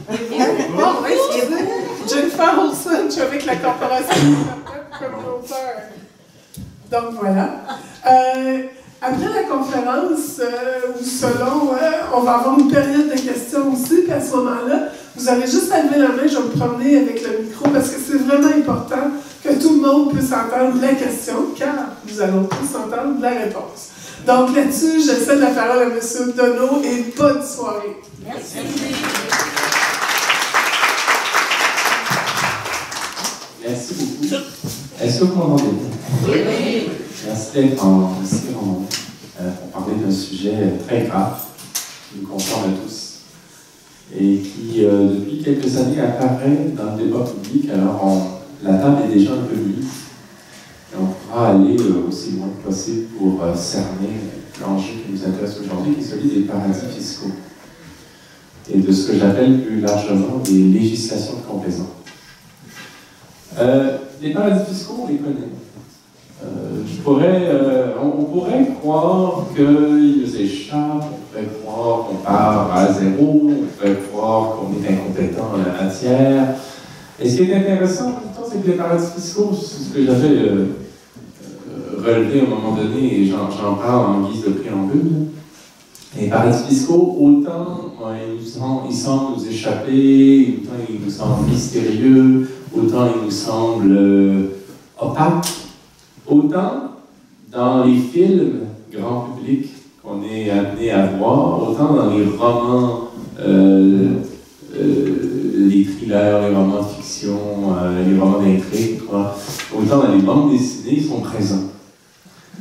Bon, oui, c'est Jennifer Olson, je suis avec la corporation communautaire. Donc voilà. Après la conférence, ou selon, on va avoir une période de questions aussi, puis à ce moment-là, vous avez juste à lever la main, je vais me promener avec le micro, parce que c'est vraiment important que tout le monde puisse entendre la question, car nous allons tous entendre la réponse. Donc là-dessus, je cède la parole à M. Donneau et bonne soirée. Merci. Merci beaucoup. Est-ce que vous m'entendez? Oui. Merci d'être ici pour parler d'un sujet très grave qui nous concerne tous et qui, depuis quelques années, apparaît dans le débat public. Alors, la table est déjà un peu mise et on pourra aller aussi loin que possible pour cerner l'enjeu qui nous intéresse aujourd'hui, qui est celui des paradis fiscaux et de ce que j'appelle plus largement des législations de complaisance. Les paradis fiscaux, on les connaît. On pourrait croire qu'ils nous échappent, on pourrait croire qu'on part à zéro, on pourrait croire qu'on est incompétent en la matière. Et ce qui est intéressant, en même temps, c'est que les paradis fiscaux, c'est ce que j'avais relevé à un moment donné, et j'en parle en guise de préambule. Les paradis fiscaux, autant ils semblent nous échapper, autant ils nous semblent mystérieux, autant ils nous semblent opaques, autant dans les films grand public qu'on est amené à voir, autant dans les romans, les thrillers, les romans de fiction, les romans d'intrigue, autant dans les bandes dessinées, ils sont présents.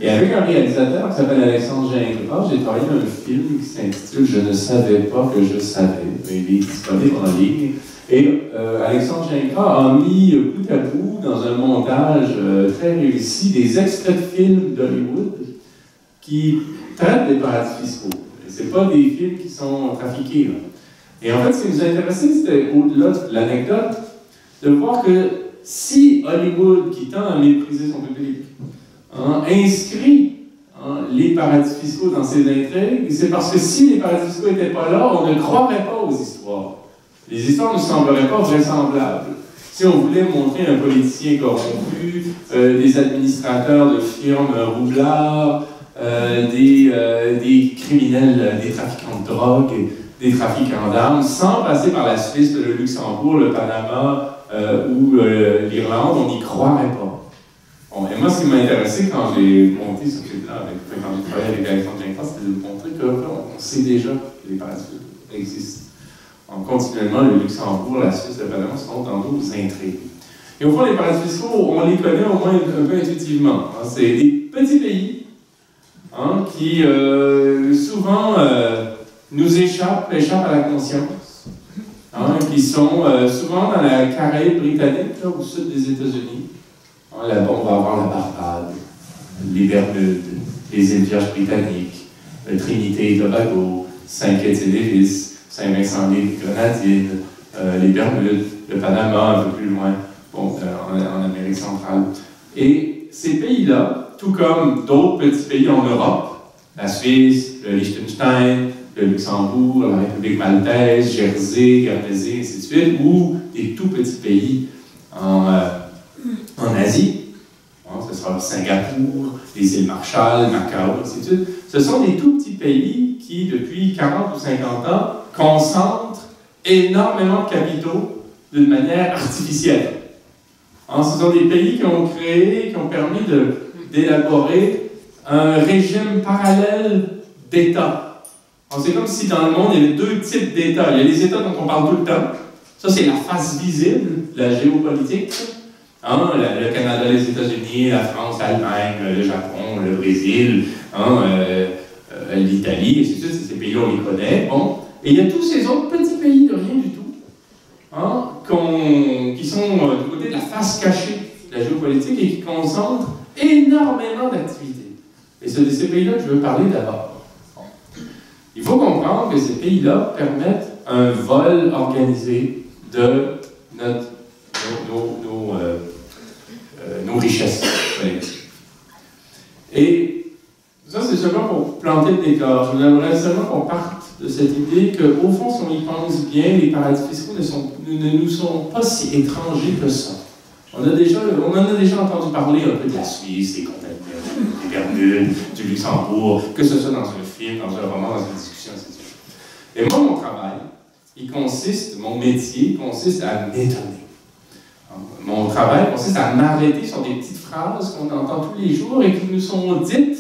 Et avec un réalisateur qui s'appelle Alexandre Gingras, j'ai travaillé dans un film qui s'intitule « Je ne savais pas que je savais ». Il est disponible en ligne. Et Alexandre Gingras a mis bout à bout, dans un montage très réussi, des extraits de films d'Hollywood qui traitent des paradis fiscaux. Ce ne sont pas des films qui sont trafiqués. Là. Et en fait, ce qui nous intéressait, c'était, au-delà de l'anecdote, de voir que si Hollywood, qui tend à mépriser son public, inscrit les paradis fiscaux dans ses intrigues, c'est parce que si les paradis fiscaux n'étaient pas là, on ne croirait pas aux histoires. Les histoires ne sembleraient pas vraisemblables. Si on voulait montrer un politicien corrompu, des administrateurs de firmes roublards, des criminels, des trafiquants de drogue, des trafiquants d'armes, sans passer par la Suisse, le Luxembourg, le Panama ou l'Irlande, on n'y croirait pas. Bon, et moi, ce qui m'a intéressé quand j'ai monté ce truc-là, quand j'ai travaillé avec Alexandre Gingras, c'était de montrer qu'on sait déjà que les paradis existent. Continuellement, le Luxembourg, la Suisse, le Panama sont dans d'autres intrigues. Et au fond, les paradis fiscaux, on les connaît au moins un peu intuitivement. C'est des petits pays qui souvent nous échappent à la conscience, qui sont souvent dans la Caraïbe britannique, là, au sud des États-Unis. Là-bas, on va avoir la Barbade, les Bermudes, les îles Vierges britanniques, Trinité et Tobago, Saint-Kitts-et-Nevis, Saint-Vincent-les-Grenadines, les Bermudes, le Panama un peu plus loin, bon, en Amérique centrale. Et ces pays-là, tout comme d'autres petits pays en Europe, la Suisse, le Liechtenstein, le Luxembourg, la République maltaise, Jersey, Guernesey, ainsi de suite, ou des tout petits pays en Asie, ce sera Singapour, les îles Marshall, Macao, ainsi de suite. Ce sont des tout petits pays qui, depuis 40 ou 50 ans, concentrent énormément de capitaux d'une manière artificielle. Ce sont des pays qui ont créé, qui ont permis d'élaborer un régime parallèle d'États. C'est comme si dans le monde, il y avait deux types d'États. Il y a les États dont on parle tout le temps. Ça, c'est la face visible, la géopolitique. Le Canada, les États-Unis, la France, l'Allemagne, le Japon, le Brésil, l'Italie, et c'est ces pays-là, on les connaît. Bon. Et il y a tous ces autres petits pays de rien du tout, qui sont du côté de la face cachée de la géopolitique et qui concentrent énormément d'activités. Et c'est de ces pays-là que je veux parler d'abord. Il faut comprendre que ces pays-là permettent un vol organisé de nos richesses collectives. Et ça, c'est seulement pour planter le décor. Je voudrais seulement qu'on parte de cette idée qu'au fond, si on y pense bien, les paradis fiscaux ne nous sont pas si étrangers que ça. On en a déjà entendu parler un peu de la Suisse, des Contaminés, des Bermudes, du Luxembourg, que ce soit dans un film, dans un roman, dans une discussion, etc. Et moi, mon travail, mon métier consiste à m'étonner. Mon travail consiste à m'arrêter sur des petites phrases qu'on entend tous les jours et qui nous sont dites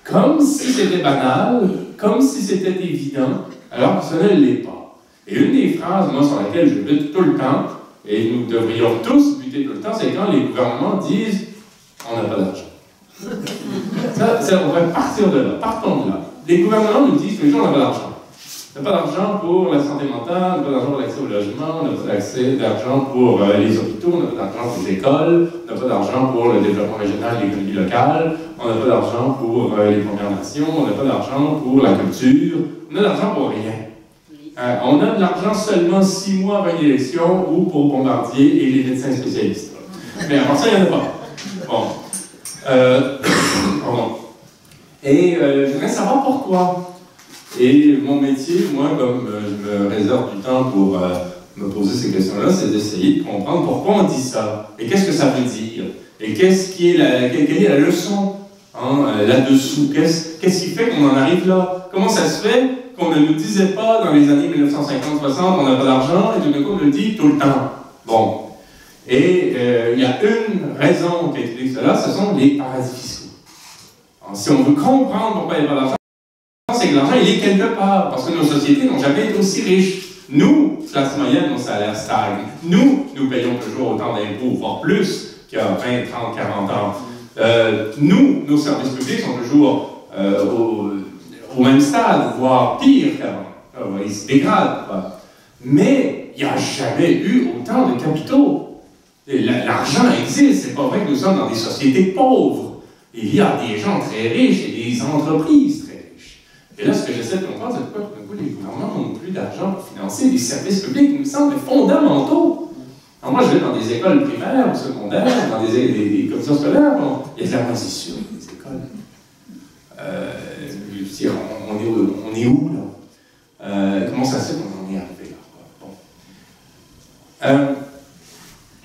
comme si c'était banal, comme si c'était évident, alors que ça ne l'est pas. Et une des phrases, moi, sur laquelle je bute tout le temps, et nous devrions tous buter tout le temps, c'est quand les gouvernements disent « on n'a pas d'argent ». Ça, on va partir de là, partons de là. Les gouvernements nous disent que les gens n'ont pas d'argent. On n'a pas d'argent pour la santé mentale, on n'a pas d'argent pour l'accès au logement, on n'a pas d'argent pour les hôpitaux, on n'a pas d'argent pour les écoles, on n'a pas d'argent pour le développement régional et l'économie locale, on n'a pas d'argent pour les Premières Nations, on n'a pas d'argent pour la culture, on n'a d'argent pour rien. On a de l'argent seulement 6 mois avant l'élection ou pour Bombardier et les médecins spécialistes. Mais avant ça, il n'y en a pas. Bon. Pardon. Et je voudrais savoir pourquoi. Et mon métier, moi, comme je me réserve du temps pour me poser ces questions-là, c'est d'essayer de comprendre pourquoi on dit ça. Et qu'est-ce que ça veut dire? Et quelle est la leçon là-dessous? Qu'est-ce qui fait qu'on en arrive là? Comment ça se fait qu'on ne nous disait pas dans les années 1950-60 on n'a pas d'argent et tout d'un coup on le dit tout le temps? Bon. Et il y a une raison qui explique cela, ce sont les paradis fiscaux. Alors, si on veut comprendre pourquoi il n'y a pas d'argent, c'est que l'argent, il est quelque part, parce que nos sociétés n'ont jamais été aussi riches. Nous, classe moyenne, nos salaires stagnent. Nous payons toujours autant d'impôts, voire plus qu'il y a 20, 30, 40 ans. Nos services publics sont toujours au même stade, voire pire qu'avant. Ils se dégradent, quoi. Mais il n'y a jamais eu autant de capitaux. L'argent existe, c'est pas vrai que nous sommes dans des sociétés pauvres. Il y a des gens très riches et des entreprises très riches. Et là, ce que j'essaie de comprendre, c'est pourquoi tout d'un coup, les gouvernements n'ont plus d'argent pour financer des services publics qui me semblent fondamentaux. Alors moi, je vais dans des écoles primaires ou secondaires, dans des commissions scolaires, il y a de la moisissure dans les écoles. Je veux dire, on est où, là? Comment ça se fait qu'on en est arrivé là? Bon.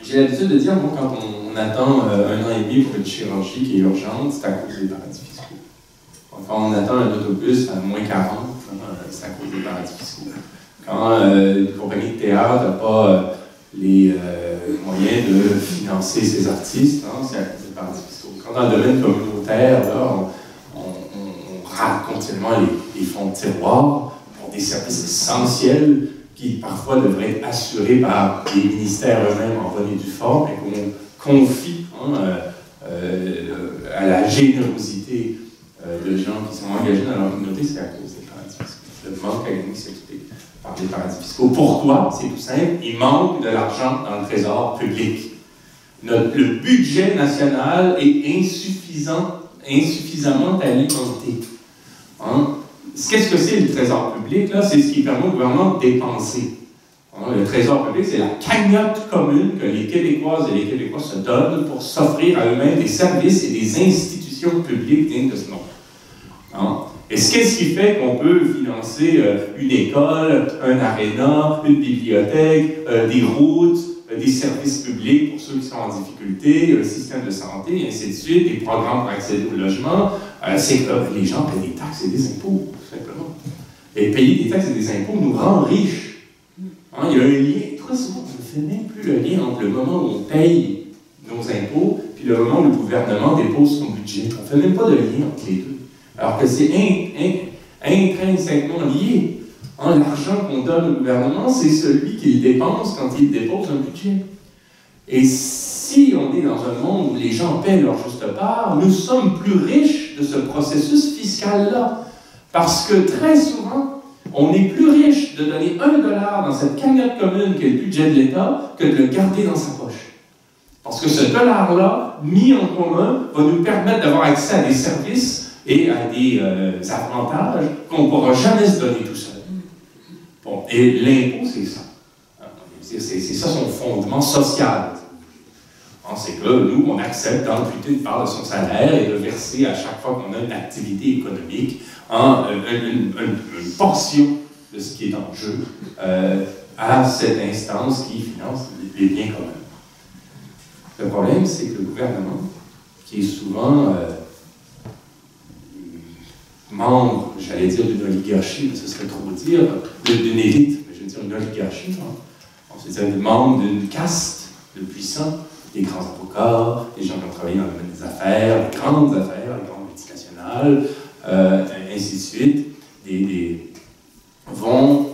J'ai l'habitude de dire, bon, quand on attend 1 an et demi pour une chirurgie qui est urgente, c'est à cause des paradis fiscaux. Quand on attend un autobus à moins 40, c'est à cause des paradis fiscaux. Quand une compagnie de théâtre n'a pas les moyens de financer ses artistes, c'est à cause des paradis fiscaux. Quand dans le domaine communautaire, là, on rate continuellement les fonds de tiroir pour des services essentiels qui parfois devraient être assurés par les ministères eux-mêmes en bonne et due forme et qu'on confie à la générosité de gens qui sont engagés dans leur communauté, c'est à cause des paradis fiscaux. Le manque académique s'explique par des paradis fiscaux. Pourquoi? C'est tout simple. Il manque de l'argent dans le trésor public. Le budget national est insuffisamment alimenté. Qu'est-ce que c'est le trésor public? C'est ce qui permet au gouvernement de dépenser. Le trésor public, c'est la cagnotte commune que les Québécoises et les Québécois se donnent pour s'offrir à eux-mêmes des services et des institutions publiques dignes de ce nom. Et qu'est-ce qui fait qu'on peut financer une école, un aréna, une bibliothèque, des routes, des services publics pour ceux qui sont en difficulté, un système de santé, et ainsi de suite, des programmes pour accéder au logement? C'est que les gens paient des taxes et des impôts, tout simplement. Et payer des taxes et des impôts nous rend riches. Il y a un lien, très souvent, on ne fait même plus le lien entre le moment où on paye nos impôts puis le moment où le gouvernement dépose son budget. On ne fait même pas de lien entre les deux. Alors que c'est intrinsèquement lié. L'argent qu'on donne au gouvernement, c'est celui qu'il dépense quand il dépose un budget. Et si on est dans un monde où les gens paient leur juste part, nous sommes plus riches de ce processus fiscal-là. Parce que très souvent, on est plus riche de donner $1 dans cette cagnotte commune qui est le budget de l'État que de le garder dans sa poche. Parce que ce dollar-là, mis en commun, va nous permettre d'avoir accès à des services et à des avantages qu'on ne pourra jamais se donner tout seul. Bon, et l'impôt, c'est ça. C'est ça son fondement social. C'est que nous, on accepte d'amputer une part de son salaire et de verser à chaque fois qu'on a une activité économique une portion de ce qui est en jeu à cette instance qui finance les biens communs. Le problème, c'est que le gouvernement, qui est souvent membre, j'allais dire d'une oligarchie, mais ce serait trop dire, d'une élite, mais je veux dire une oligarchie, on se dit membre d'une caste de puissants, des grands avocats, des gens qui ont travaillé dans le domaine des affaires, les grandes multinationales, ainsi de suite, vont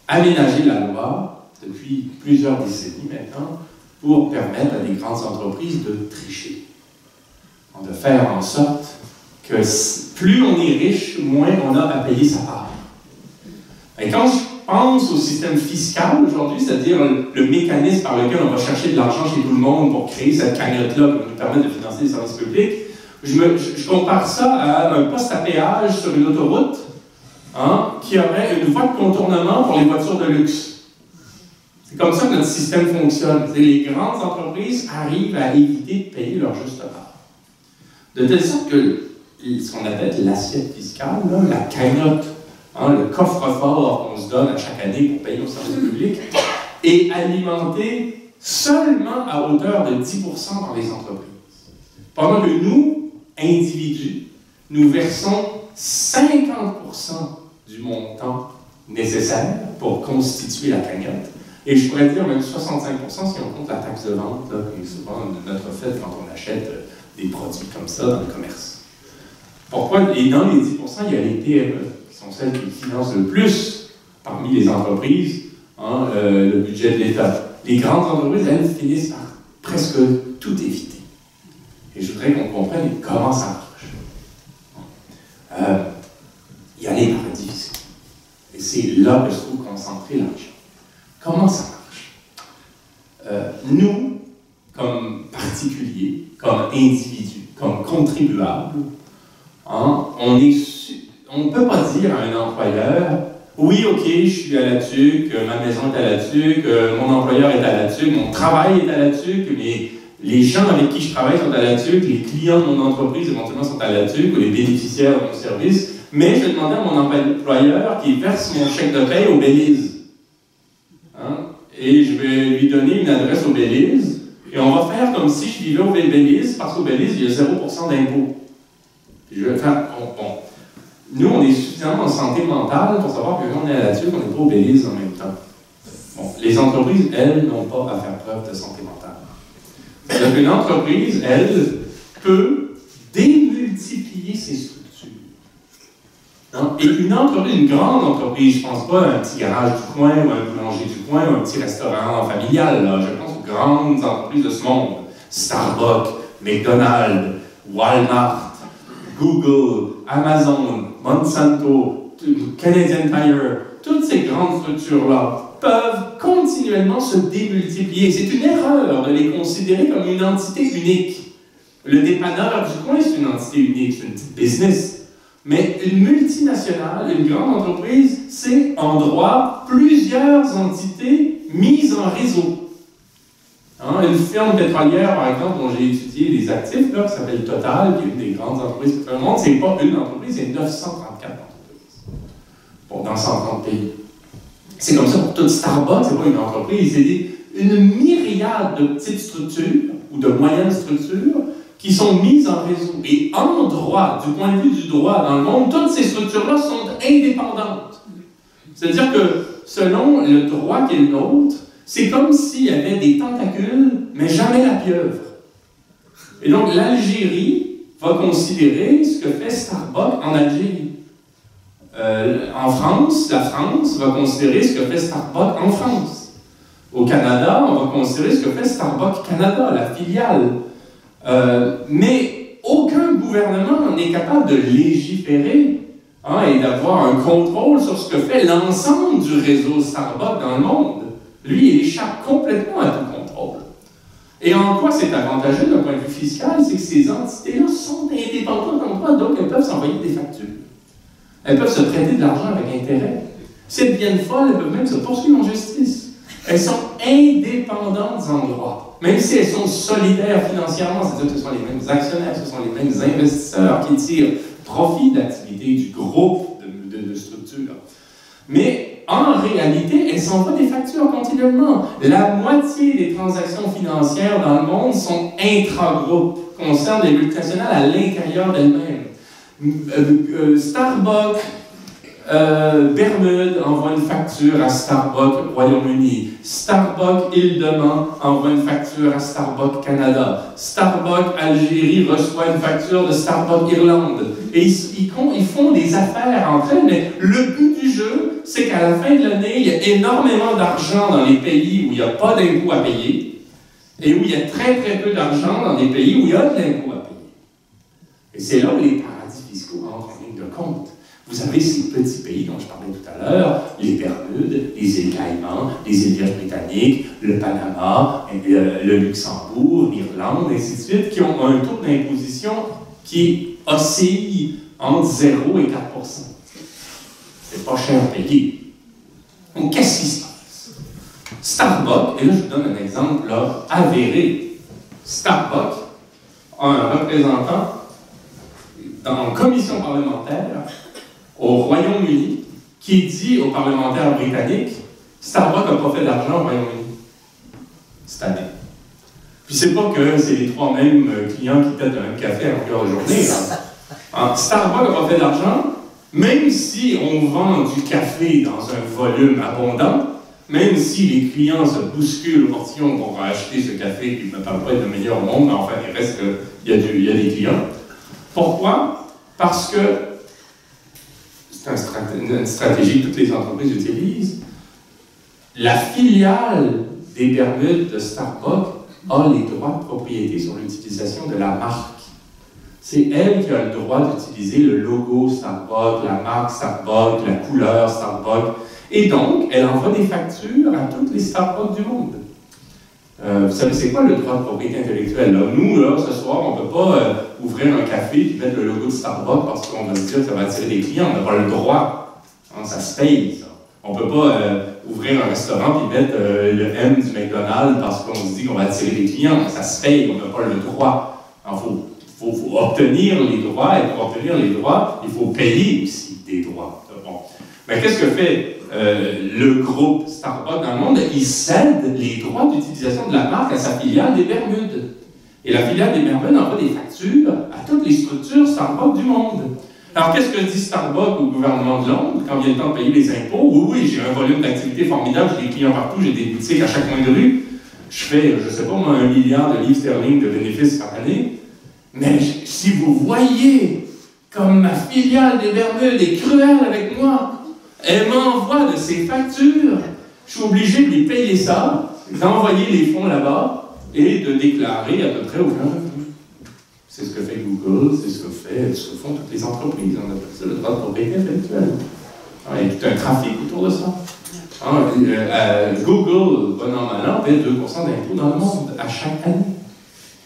aménager la loi depuis plusieurs décennies maintenant pour permettre à des grandes entreprises de tricher, de faire en sorte que plus on est riche, moins on a à payer sa part. Et quand je pense au système fiscal aujourd'hui, c'est-à-dire le mécanisme par lequel on va chercher de l'argent chez tout le monde pour créer cette cagnotte-là qui va nous permettre de financer les services publics, je compare ça à un poste à péage sur une autoroute qui aurait une voie de contournement pour les voitures de luxe. C'est comme ça que notre système fonctionne. Les grandes entreprises arrivent à éviter de payer leur juste part. De telle sorte que ce qu'on appelle l'assiette fiscale, là, la cagnotte, le coffre-fort qu'on se donne à chaque année pour payer nos services publics, est alimenté seulement à hauteur de 10% par les entreprises. Pendant que nous, individus, nous versons 50% du montant nécessaire pour constituer la cagnotte. Et je pourrais dire même 65% si on compte la taxe de vente, là, qui est souvent notre fait quand on achète des produits comme ça dans le commerce. Pourquoi? Et dans les 10%, il y a les PME, qui sont celles qui financent le plus parmi les entreprises le budget de l'État. Les grandes entreprises, elles, finissent par presque tout éviter. Et je voudrais qu'on comprenne comment ça marche. Il y a les paradis fiscaux. Et c'est là que je trouve concentrer l'argent. Comment ça marche? Nous, comme particuliers, comme individus, comme contribuables, on ne peut pas dire à un employeur « Oui, ok, je suis à la TUC, ma maison est à la TUC, mon employeur est à la TUC, mon travail est à la TUC, mais les gens avec qui je travaille sont à la TUC, les clients de mon entreprise éventuellement sont à la TUC, ou les bénéficiaires de mon service, mais je vais demander à mon employeur qu'il verse mon chèque de paie au Belize. Et je vais lui donner une adresse au Belize, et on va faire comme si je vivais au Belize, parce qu'au Belize, il y a 0% d'impôt. Je vais faire, bon. Nous, on est suffisamment en santé mentale pour savoir que quand on est à la TUC, on n'est pas au Belize en même temps. Bon, les entreprises, elles, n'ont pas à faire preuve de santé mentale. Donc, une entreprise, elle, peut démultiplier ses structures. Et une entreprise, une grande entreprise, je ne pense pas à un petit garage du coin, ou un boulanger du coin, ou un petit restaurant familial, là. Je pense aux grandes entreprises de ce monde. Starbucks, McDonald's, Walmart, Google, Amazon, Monsanto, Canadian Tire, toutes ces grandes structures-là peuvent continuellement se démultiplier. C'est une erreur de les considérer comme une entité unique. Le dépanneur du coin, c'est une entité unique, c'est une petite business. Mais une multinationale, une grande entreprise, c'est en droit plusieurs entités mises en réseau. Une firme pétrolière, par exemple, dont j'ai étudié les actifs, là, qui s'appelle Total, qui est une des grandes entreprises du monde, c'est pas une entreprise, c'est 934 entreprises. Bon, dans 130 pays. C'est comme ça pour toute Starbucks, c'est pas une entreprise, c'est une myriade de petites structures ou de moyennes structures qui sont mises en réseau. Et en droit, du point de vue du droit dans le monde, toutes ces structures-là sont indépendantes. C'est-à-dire que selon le droit qui est le nôtre, c'est comme s'il y avait des tentacules, mais jamais la pieuvre. Et donc l'Algérie va considérer ce que fait Starbucks en Algérie. En France, la France va considérer ce que fait Starbucks en France. Au Canada, on va considérer ce que fait Starbucks Canada, la filiale. Mais aucun gouvernement n'est capable de légiférer et d'avoir un contrôle sur ce que fait l'ensemble du réseau Starbucks dans le monde. Lui, il échappe complètement à tout contrôle. Et en quoi c'est avantageux d'un point de vue fiscal, c'est que ces entités-là sont indépendantes en droit, donc elles peuvent s'envoyer des factures. Elles peuvent se prêter de l'argent avec intérêt. Si elles deviennent folles, elles peuvent même se poursuivre en justice. Elles sont indépendantes en droit. même si elles sont solidaires financièrement, c'est-à-dire que ce sont les mêmes actionnaires, ce sont les mêmes investisseurs qui tirent profit de l'activité du groupe de structures. Mais en réalité, elles s'envoient des factures continuellement. La moitié des transactions financières dans le monde sont intra-groupes, concernent les multinationales à l'intérieur d'elles-mêmes. Starbucks, Bermude envoie une facture à Starbucks Royaume-Uni. Starbucks Île-de-Man envoie une facture à Starbucks Canada. Starbucks Algérie reçoit une facture de Starbucks Irlande. Et ils font des affaires entre elles, mais le but du jeu, c'est qu'à la fin de l'année, il y a énormément d'argent dans les pays où il n'y a pas d'impôt à payer et où il y a très très peu d'argent dans des pays où il y a de l'impôt à payer. Et c'est là où les paradis fiscaux entrent en ligne de compte. Vous avez ces petits pays dont je parlais tout à l'heure, les Bermudes, les îles Caïmans, les îles Vierges britanniques, le Panama, le Luxembourg, l'Irlande, et ainsi de suite, qui ont un taux d'imposition qui oscille entre 0 et 4 %. C'est pas cher payé. Donc, qu'est-ce qui se passe? Starbucks, et là je vous donne un exemple là, avéré. Starbucks a un représentant dans une commission parlementaire au Royaume-Uni qui dit aux parlementaires britanniques Starbucks n'a pas fait d'argent au Royaume-Uni cette année. Puis c'est pas que c'est les trois mêmes clients qui pètent un café à longueur de journée. Starbucks n'a pas fait d'argent, même si on vend du café dans un volume abondant, même si les clients se bousculent au portillon pour acheter ce café qui ne me parle pas être le meilleur au monde, mais enfin il reste qu'il y a des clients. Pourquoi? Parce que c'est une stratégie que toutes les entreprises utilisent. La filiale des Bermudes de Starbucks a les droits de propriété sur l'utilisation de la marque. C'est elle qui a le droit d'utiliser le logo Starbucks, la marque Starbucks, la couleur Starbucks. Et donc, elle envoie des factures à toutes les Starbucks du monde. Vous savez, c'est quoi le droit de propriété intellectuelle? Là, nous, là, ce soir, on ne peut pas ouvrir un café et mettre le logo de Starbucks parce qu'on va se dire que ça va attirer des clients. On n'a pas le droit. Hein, ça se paye, ça. On ne peut pas ouvrir un restaurant et mettre le M du McDonald's parce qu'on se dit qu'on va attirer des clients. Ça se paye, on n'a pas le droit. Il faut obtenir les droits, et pour obtenir les droits, il faut payer aussi des droits. Bon. Mais qu'est-ce que fait le groupe Starbucks dans le monde? Il cède les droits d'utilisation de la marque à sa filiale des Bermudes. Et la filiale des Bermudes envoie des factures à toutes les structures Starbucks du monde. Alors, qu'est-ce que dit Starbucks au gouvernement de Londres quand vient le temps de payer les impôts? Oui, j'ai un volume d'activité formidable, j'ai des clients partout, j'ai des boutiques à chaque coin de rue. Je fais, je ne sais pas moi, 1 milliard de livres sterling de bénéfices par année. Mais si vous voyez comme ma filiale des Bermudes est cruelle avec moi, elle m'envoie de ses factures, je suis obligé de lui payer ça, d'envoyer les fonds là-bas et de déclarer à peu près au moins. C'est ce que fait Google, c'est ce que font toutes les entreprises. On appelle ça le droit de propriété intellectuelle. Il y a tout un trafic autour de ça. Google, bon an, mal an, paie 2% d'impôts dans le monde à chaque année.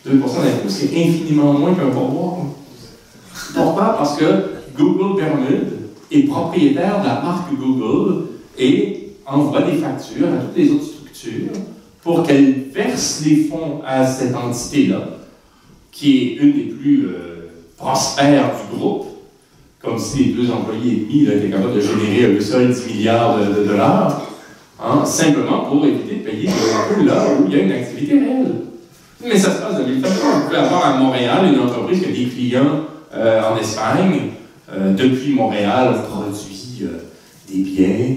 2% d'impôts, c'est infiniment moins qu'un pourboire. Pourquoi? Parce que Google Bermude est propriétaire de la marque Google et envoie des factures à toutes les autres structures pour qu'elles versent les fonds à cette entité-là, qui est une des plus prospères du groupe, comme si les 2 employés et demi étaient capables de générer à eux seuls 10 milliards de dollars, hein, simplement pour éviter de payer des impôts là où il y a une activité réelle. Mais ça se passe de mille façons. Vous pouvez avoir à Montréal une entreprise qui a des clients en Espagne. Depuis Montréal, on produit des biens,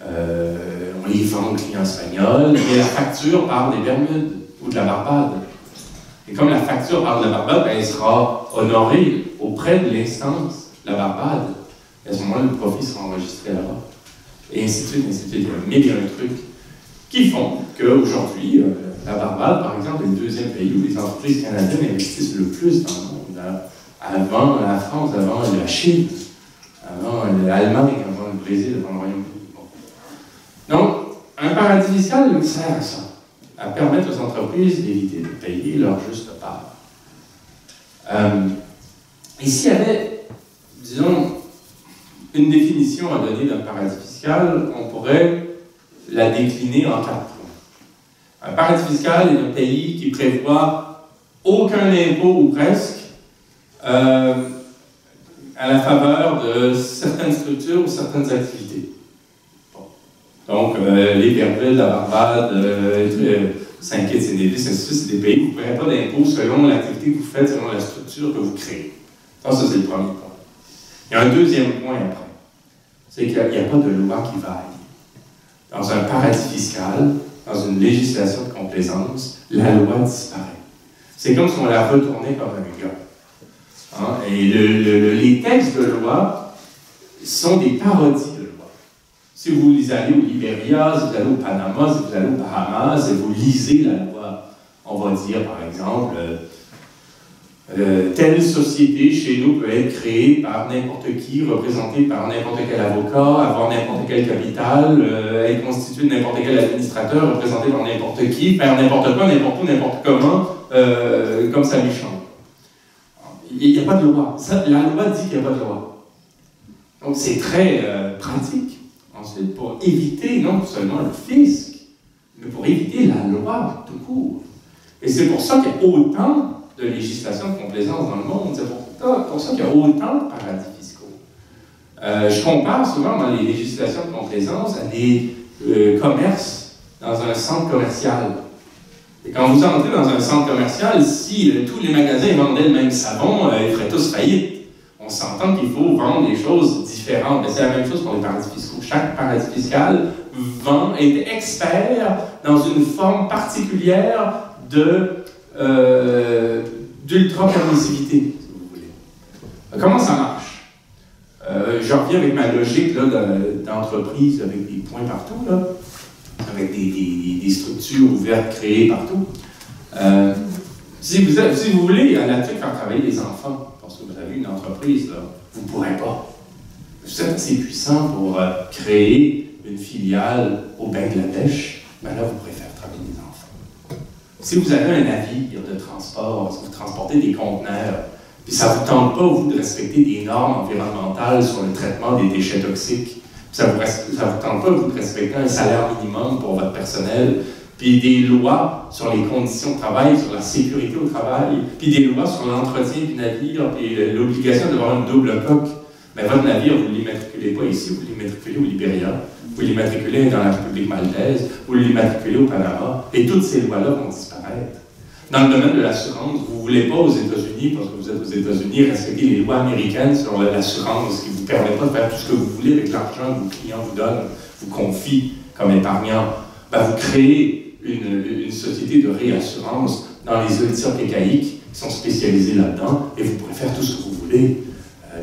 on les vend aux clients espagnols, et la facture part des Bermudes ou de la Barbade. Et comme la facture part de la Barbade, elle sera honorée auprès de l'instance, la Barbade. Et à ce moment-là, le profit sera enregistré là-bas. Et ainsi de suite, ainsi de suite. Il y a 1 million de trucs qui font qu'aujourd'hui, la Barbade, par exemple, est le 2e pays où les entreprises canadiennes investissent le plus dans le monde. Avant la France, avant la Chine, avant l'Allemagne, avant le Brésil, avant le Royaume-Uni. Bon. Donc, un paradis fiscal sert à ça, à permettre aux entreprises d'éviter de payer leur juste part. Et s'il y avait, disons, une définition à donner d'un paradis fiscal, on pourrait la décliner en 4 points. Un paradis fiscal est un pays qui prévoit aucun impôt ou presque à la faveur de certaines structures ou certaines activités. Bon. Donc, l'Héberville, la Barbade, Saint-Kitts et Nevis, ainsi de suite, c'est des pays où vous ne paierez pas d'impôts selon l'activité que vous faites, selon la structure que vous créez. Ça, c'est le premier point. Il y a un deuxième point après. C'est qu'il n'y a pas de loi qui vaille. Dans un paradis fiscal, dans une législation de complaisance, la loi disparaît. C'est comme si on la retournait comme un gars. Hein? Et les textes de loi sont des parodies de loi. Si vous allez au Libéria, si vous allez au Panama, si vous allez aux Bahamas, et vous lisez la loi, on va dire par exemple, telle société chez nous peut être créée par n'importe qui, représentée par n'importe quel avocat, avoir n'importe quel capital, être constituée de n'importe quel administrateur, représentée par n'importe qui, faire n'importe quoi, n'importe où, n'importe comment, comme ça lui chante. Il n'y a pas de loi. La loi dit qu'il n'y a pas de loi. Donc c'est très pratique. Ensuite, pour éviter non seulement le fisc, mais pour éviter la loi tout court. Et c'est pour ça qu'il y a autant de législation de complaisance dans le monde. C'est pour ça qu'il y a autant de paradis fiscaux. Je compare souvent dans les législations de complaisance à des commerces dans un centre commercial. Et quand vous entrez dans un centre commercial, si tous les magasins vendaient le même savon, ils feraient tous faillite. On s'entend qu'il faut vendre des choses différentes. Mais c'est la même chose pour les paradis fiscaux. Chaque paradis fiscal est expert dans une forme particulière d'ultra-permissivité, si vous voulez. Comment ça marche? Je reviens avec ma logique d'entreprise avec des points partout, là, avec des structures ouvertes créées partout. Si vous voulez là-dessus faire travailler les enfants, parce que vous avez une entreprise, là, vous ne pourrez pas. Vous êtes assez puissant pour créer une filiale au Bangladesh, ben là, vous pourrez faire travailler les enfants. Si vous avez un navire de transport, si vous transportez des conteneurs, puis ça ne vous tente pas, vous, de respecter des normes environnementales sur le traitement des déchets toxiques, ça ne vous tente pas, vous, de respecter un salaire minimum pour votre personnel, puis des lois sur les conditions de travail, sur la sécurité au travail, puis des lois sur l'entretien du navire, puis l'obligation d'avoir une double coque. Mais votre navire, vous ne l'immatriculez pas ici, vous l'immatriculez au Libéria, vous l'immatriculez dans la République maltaise, vous l'immatriculez au Panama, et toutes ces lois-là vont disparaître. Dans le domaine de l'assurance, vous ne voulez pas aux États-Unis, parce que vous êtes aux États-Unis, respecter les lois américaines sur l'assurance qui ne vous permet pas de faire tout ce que vous voulez avec l'argent que vos clients vous donnent, vous confient comme épargnant. Ben, vous créez une société de réassurance dans les îles Turques-Caïques qui sont spécialisées là-dedans, et vous pourrez faire tout ce que vous voulez.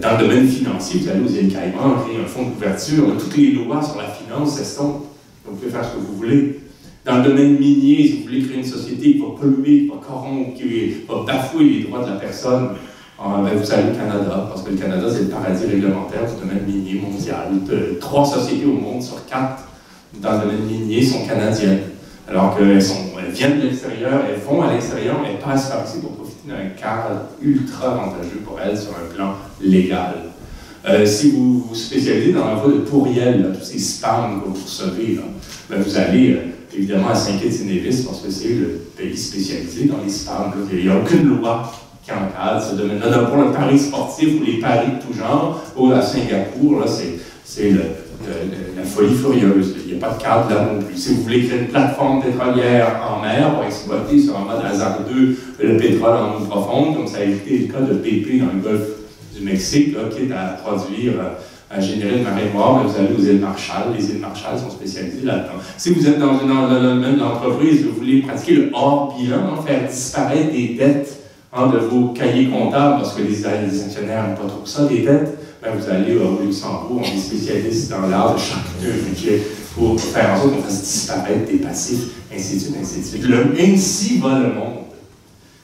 Dans le domaine financier, vous allez aux îles Caïmans, créer un fonds de couverture, toutes les lois sur la finance s'estompent. Vous pouvez faire ce que vous voulez. Dans le domaine minier, si vous voulez créer une société qui va polluer, qui va corrompre, qui va bafouer les droits de la personne, ben vous allez au Canada, parce que le Canada, c'est le paradis réglementaire du domaine minier mondial. 3 sociétés au monde sur 4 dans le domaine minier sont canadiennes. Alors qu'elles viennent de l'extérieur, elles vont à l'extérieur, elles passent par ici pour profiter d'un cadre ultra avantageux pour elles sur un plan légal. Si vous vous spécialisez dans l'envoi de courriels, là, tous ces spams que vous recevez, là, ben vous allez évidemment à Saint-Kitts et Nevis parce que c'est le pays spécialisé dans les spams. Il n'y a aucune loi qui encadre ce domaine-là. Pour le pari sportif ou les paris de tout genre, ou à Singapour, là, c'est la folie furieuse. Il n'y a pas de cadre là non plus. Si vous voulez créer une plateforme pétrolière en mer pour exploiter sur un mode hasardeux le pétrole en eau profonde, comme ça a été le cas de BP dans le golfe du Mexique, là, qui est à produire, à générer de marée noire, vous allez aux îles Marshall. Les îles Marshall sont spécialisées là-dedans. Si vous êtes dans le domaine de l'entreprise, vous voulez pratiquer le hors-bilan, faire disparaître des dettes de vos cahiers comptables, parce que les actionnaires n'aiment pas trop ça, des dettes, ben vous allez au Luxembourg, on est spécialiste dans l'art de charcuterie budget pour faire en sorte qu'on fasse disparaître des passifs, ainsi de suite, ainsi de suite. Ainsi va le monde.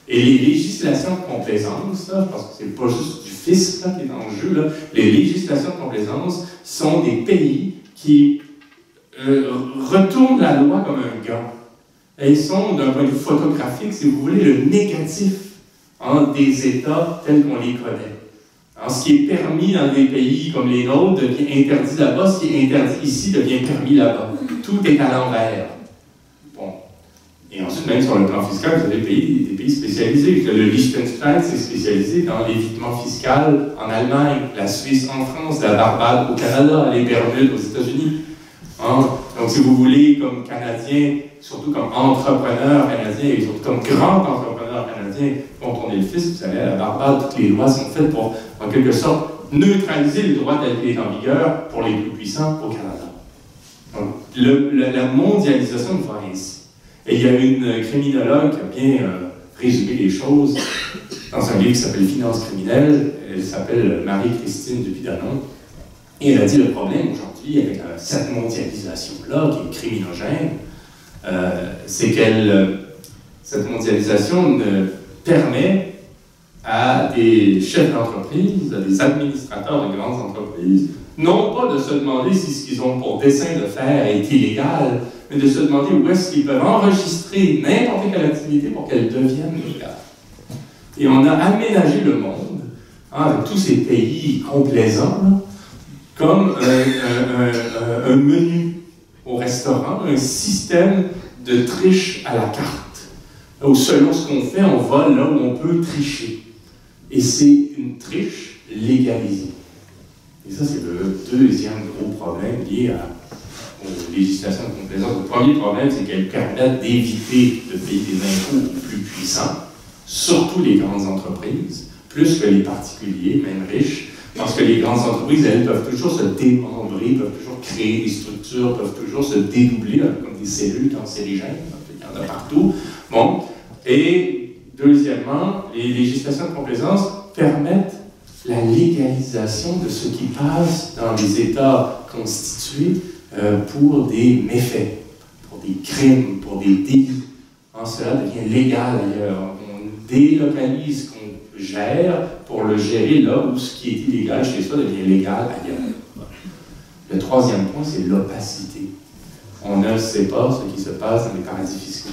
Et les législations de complaisance, là, parce que c'est pas juste du fisc là, qui est en jeu, là, les législations de complaisance sont des pays qui retournent la loi comme un gant. Elles sont, d'un point de vue photographique, si vous voulez, le négatif des États tels qu'on les connaît. Alors, ce qui est permis dans des pays comme les nôtres devient interdit là-bas, ce qui est interdit ici devient permis là-bas. Tout est à l'envers. Bon. Et ensuite, même sur le plan fiscal, vous avez des pays spécialisés. Le Liechtenstein s'est spécialisé dans l'évitement fiscal en Allemagne, la Suisse en France, la Barbade au Canada, les Bermudes aux États-Unis. Hein? Donc, si vous voulez, comme Canadien, surtout comme entrepreneur canadien, et surtout comme grand entrepreneur canadien, contourner le fisc, vous allez à la Barbade, toutes les lois sont faites pour, en quelque sorte, neutraliser le droit d'être en vigueur pour les plus puissants au Canada. Donc, la mondialisation va ainsi. Et il y a une criminologue qui a bien résumé les choses dans un livre qui s'appelle Finances criminelles. Elle s'appelle Marie-Christine Dupuy-Danon. Et elle a dit le problème aujourd'hui avec cette mondialisation-là, qui est criminogène, c'est que cette mondialisation permet à des chefs d'entreprise, à des administrateurs de grandes entreprises, non pas de se demander si ce qu'ils ont pour dessein de faire est illégal, mais de se demander où est-ce qu'ils peuvent enregistrer n'importe quelle activité pour qu'elle devienne légale. Et on a aménagé le monde, hein, avec tous ces pays complaisants, là, comme un menu au restaurant, un système de triche à la carte. Où selon ce qu'on fait, on va là où on peut tricher. Et c'est une triche légalisée. Et ça, c'est le deuxième gros problème lié aux législations de complaisance. Le premier problème, c'est qu'elles permettent d'éviter de payer des impôts aux plus puissants, surtout les grandes entreprises, plus que les particuliers, même riches, parce que les grandes entreprises, elles peuvent toujours se démembrer, peuvent toujours créer des structures, peuvent toujours se dédoubler comme des cellules cancérigènes, il y en a partout. Bon. Et deuxièmement, les législations de complaisance permettent la légalisation de ce qui passe dans les États constitués pour des méfaits, pour des crimes, pour des délits. Cela devient légal ailleurs. On délocalise ce qu'on gère pour le gérer là où ce qui est illégal chez soi devient légal ailleurs. Le troisième point, c'est l'opacité. On ne sait pas ce qui se passe dans les paradis fiscaux.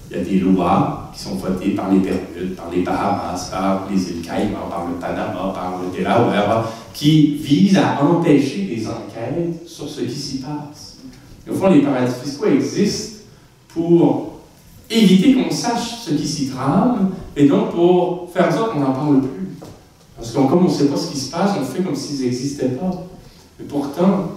Il y a des lois qui sont votées par les Bermudes, par les Bahamas, par les îles Caïmans, par le Panama, par le Delaware, qui visent à empêcher des enquêtes sur ce qui s'y passe. Et au fond, les paradis fiscaux existent pour éviter qu'on sache ce qui s'y trame, et donc pour faire en sorte qu'on n'en parle plus. Parce que comme on ne sait pas ce qui se passe, on fait comme s'ils n'existaient pas. Mais pourtant,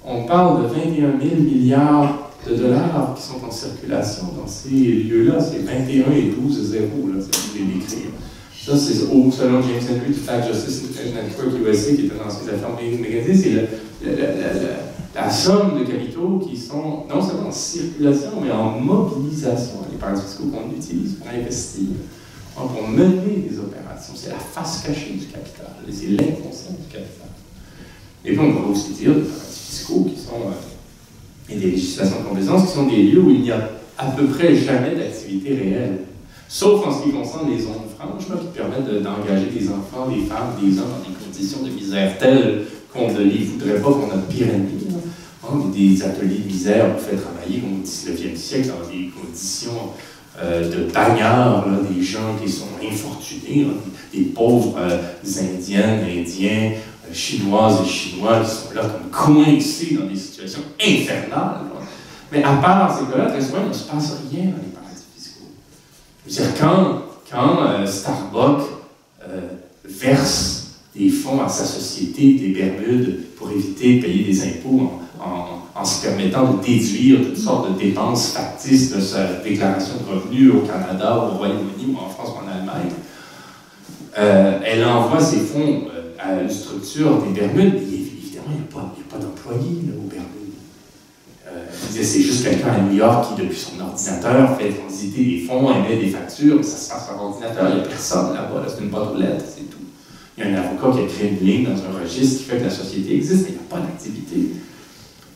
on parle de 21 000 milliards de dollars qui sont en circulation dans ces lieux-là. C'est 21 et 12 zéros, là, c'est vous les décrire. Ça, c'est selon James Henry du Fact Justice Network USA, qui est un ancien de la firme Magazine, c'est la somme de capitaux qui sont non seulement en circulation, mais en mobilisation. Les paradis fiscaux qu'on utilise pour investir, pour mener des opérations. C'est la face cachée du capital, c'est l'inconscient du capital. Et puis, on va aussi dire des paradis fiscaux qui sont... et des législations de complaisance qui sont des lieux où il n'y a à peu près jamais d'activité réelle. Sauf en ce qui concerne les zones franches, là, qui permettent d'engager des enfants, des femmes, des hommes dans des conditions de misère telles qu'on ne les voudrait pas pour notre pire ennemi. Des ateliers de misère on fait travailler au 19e siècle dans des conditions de bagnards, là, des gens qui sont infortunés, des pauvres Indiennes, Indiens, Chinoises et Chinois qui sont là comme coincés dans des situations infernales. Là. Mais à part ces cas-là, très souvent, il ne se passe rien dans les paradis fiscaux. Je veux dire, quand Starbucks verse des fonds à sa société des Bermudes pour éviter de payer des impôts en se permettant de déduire toutes sortes de dépenses factices de sa déclaration de revenus au Canada, au Royaume-Uni ou en France ou en Allemagne, elle envoie ses fonds à une structure des Bermudes, mais évidemment, il n'y a pas d'employés aux Bermudes. C'est juste quelqu'un à New York qui, depuis son ordinateur, fait transiter des fonds, émet des factures, mais ça se passe par ordinateur, il n'y a personne là-bas, là, c'est une boîte aux lettres, c'est tout. Il y a un avocat qui a créé une ligne dans un registre qui fait que la société existe, mais il n'y a pas d'activité.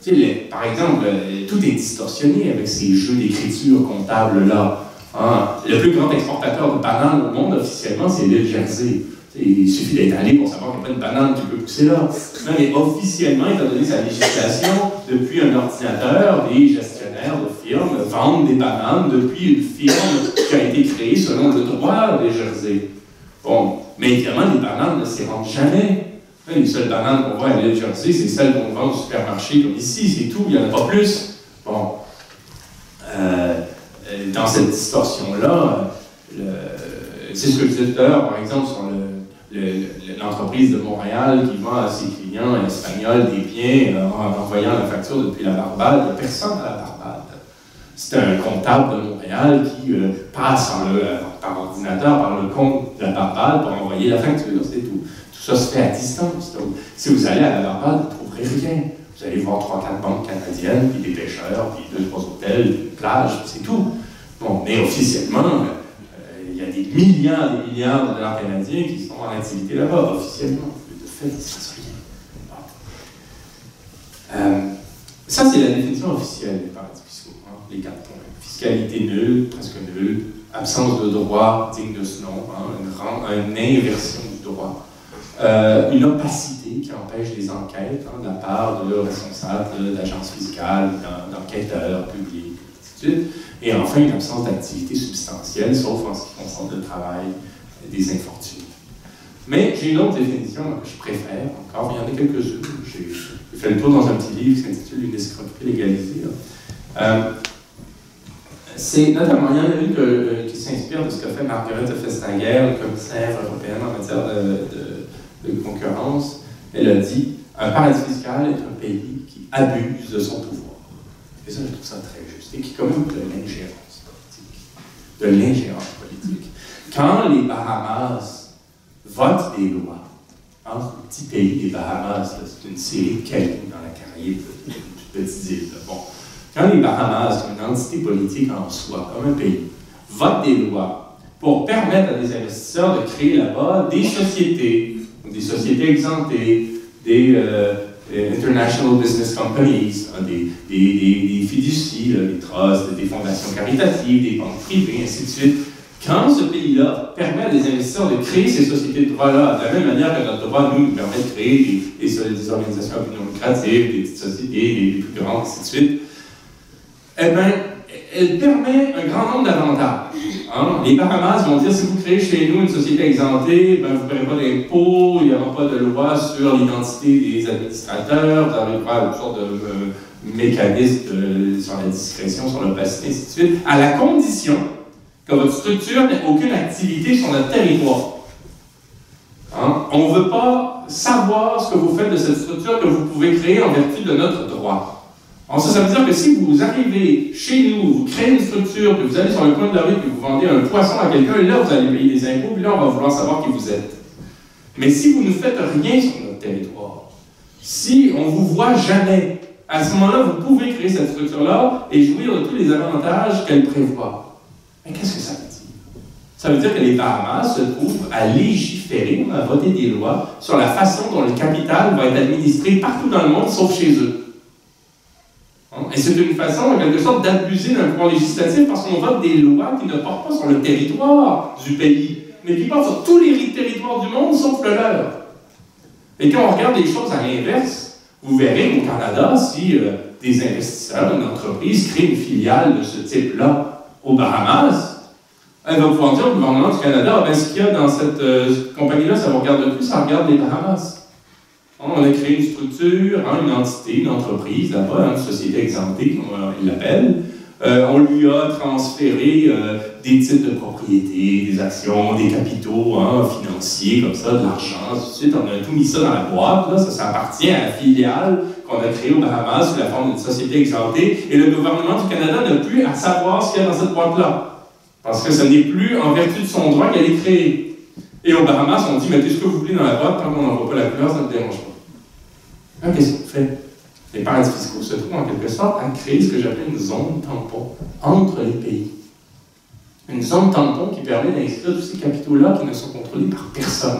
Tu sais, par exemple, tout est distorsionné avec ces jeux d'écriture comptable-là. Hein? Le plus grand exportateur de bananes au monde, officiellement, c'est l'île Jersey. Il suffit d'être allé pour savoir qu'il n'y a pas une banane qui peut pousser là. Mais officiellement, étant donné sa législation, depuis un ordinateur, des gestionnaires de firmes vendent des bananes depuis une firme qui a été créée selon le droit des Jersey. Bon, mais évidemment, les bananes ne s'y rendent jamais. Les seules bananes qu'on voit à l'île Jersey, c'est celles qu'on vend au supermarché comme ici, c'est tout, il n'y en a pas plus. Bon. dans cette distorsion-là, c'est ce que je disais tout à l'heure, par exemple, sur l'entreprise de Montréal qui vend à ses clients espagnols des biens en envoyant la facture depuis la Barbade. Il n'y a personne à la Barbade. C'est un comptable de Montréal qui passe par ordinateur, par le compte de la Barbade pour envoyer la facture, c'est tout. Tout ça se fait à distance. Donc, si vous allez à la Barbade, vous ne trouverez rien. Vous allez voir 3-4 banques canadiennes, puis des pêcheurs, puis 2-3 hôtels, puis une plage, c'est tout. Bon, mais officiellement, il y a des milliards et des milliards de dollars canadiens qui sont en activité là-bas, officiellement. De fait, il ne se passe rien. Ça, c'est la définition officielle des paradis fiscaux. Les 4 points. Fiscalité nulle, presque nulle, absence de droit digne de ce nom, une inversion du droit, une opacité qui empêche les enquêtes de la part de responsables d'agences fiscales, d'enquêteurs publics, ainsi de suite. Et enfin, une absence d'activité substantielle, sauf en ce qui concerne le travail des infortunés. Mais j'ai une autre définition que je préfère encore, il y en a quelques-unes. J'ai fait le tour dans un petit livre qui s'intitule Une escroquerie légalisée. C'est notamment, il y en a une qui s'inspire de ce qu'a fait Margrethe Vestager, commissaire européenne en matière de concurrence. Elle a dit « Un paradis fiscal est un pays qui abuse de son pouvoir. » Et ça, je trouve ça très juste. Et qui commet de l'ingérence politique. De l'ingérence politique. Quand les Bahamas votent des lois, le petit pays des Bahamas, c'est une série de Cayman dans la Caraïbe, une petite île. Bon. Quand les Bahamas, comme une entité politique en soi, comme un pays, votent des lois pour permettre à des investisseurs de créer là-bas des sociétés exemptées, des International Business Companies, des fiducies, des trusts, des fondations caritatives, des banques privées, ainsi de suite. Quand ce pays-là permet à des investisseurs de créer ces sociétés de droit-là, de la même manière que notre droit nous permet de créer des organisations à but non lucratif, des petites sociétés, des plus grandes, ainsi de suite, eh bien, elle permet un grand nombre d'avantages. Les Bahamas vont dire, si vous créez chez nous une société exemptée, ben, vous ne paierez pas d'impôts, il n'y aura pas de loi sur l'identité des administrateurs, vous n'aurez pas toutes sortes de mécanismes sur la discrétion, sur l'opacité, ainsi de suite, à la condition que votre structure n'ait aucune activité sur notre territoire. On ne veut pas savoir ce que vous faites de cette structure que vous pouvez créer en vertu de notre droit. Alors ça veut dire que si vous arrivez chez nous, vous créez une structure, puis vous allez sur le coin de la rue, puis vous vendez un poisson à quelqu'un, là vous allez payer des impôts, puis là on va vouloir savoir qui vous êtes. Mais si vous ne faites rien sur notre territoire, si on ne vous voit jamais, à ce moment-là, vous pouvez créer cette structure-là et jouir de tous les avantages qu'elle prévoit. Mais qu'est-ce que ça veut dire? Ça veut dire que les Bahamas se trouvent à légiférer, à voter des lois sur la façon dont le capital va être administré partout dans le monde, sauf chez eux. Et c'est une façon, en quelque sorte, d'abuser d'un pouvoir législatif parce qu'on vote des lois qui ne portent pas sur le territoire du pays, mais qui portent sur tous les territoires du monde, sauf le leur. Et quand on regarde les choses à l'inverse, vous verrez au Canada, si des investisseurs, une entreprise crée une filiale de ce type-là aux Bahamas, elle va pouvoir dire au gouvernement du Canada, ben, ce qu'il y a dans cette compagnie-là, ça ne regarde plus, ça regarde les Bahamas. On a créé une structure, une entité, une entreprise, là-bas, une société exemptée, comme il l'appelle. On lui a transféré des titres de propriété, des actions, des capitaux financiers, comme ça, de l'argent, ainsi de suite. On a tout mis ça dans la boîte. Là. Ça appartient à la filiale qu'on a créée aux Bahamas sous la forme d'une société exemptée. Et le gouvernement du Canada n'a plus à savoir ce qu'il y a dans cette boîte-là. Parce que ce n'est plus en vertu de son droit qu'elle est créée. Et aux Bahamas, on dit, mettez ce que vous voulez dans la boîte, tant qu'on n'en voit pas la couleur, ça ne dérange pas. Qu'est-ce qu'on fait? Les paradis fiscaux se trouvent en quelque sorte à créer ce que j'appelle une zone tampon entre les pays. Une zone tampon qui permet d'inscrire tous ces capitaux-là qui ne sont contrôlés par personne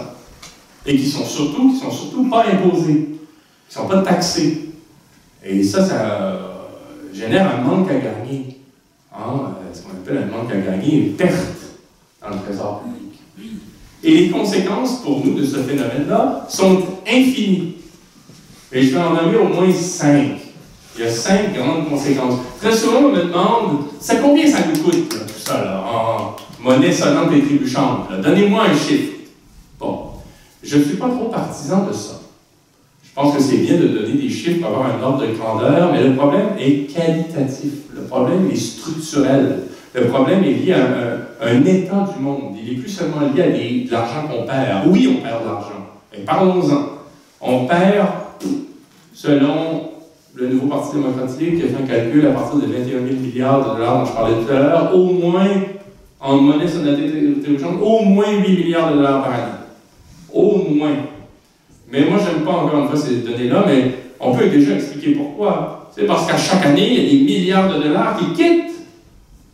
et qui sont surtout pas imposés, qui ne sont pas taxés. Et ça génère un manque à gagner. Ce qu'on appelle un manque à gagner, une perte dans le trésor public. Et les conséquences pour nous de ce phénomène-là sont infinies. Et je vais en nommer au moins 5. Il y a 5 grandes conséquences. Très souvent, on me demande, combien ça nous coûte, là, tout ça, là, en monnaie sonnante et trébuchante? Donnez-moi un chiffre. Bon, je ne suis pas trop partisan de ça. Je pense que c'est bien de donner des chiffres pour avoir un ordre de grandeur, mais le problème est qualitatif. Le problème est structurel. Le problème est lié à un état du monde. Il n'est plus seulement lié à de l'argent qu'on perd. Oui, on perd de l'argent. Mais parlons-en. On perd, selon le nouveau Parti démocratique, qui a fait un calcul à partir de 21 000 milliards de dollars dont je parlais tout à l'heure, au moins, en monnaie sur la télévision, au moins 8 milliards de dollars par année. Au moins. Mais moi, je n'aime pas encore une fois ces données-là, mais on peut déjà expliquer pourquoi. C'est parce qu'à chaque année, il y a des milliards de dollars qui quittent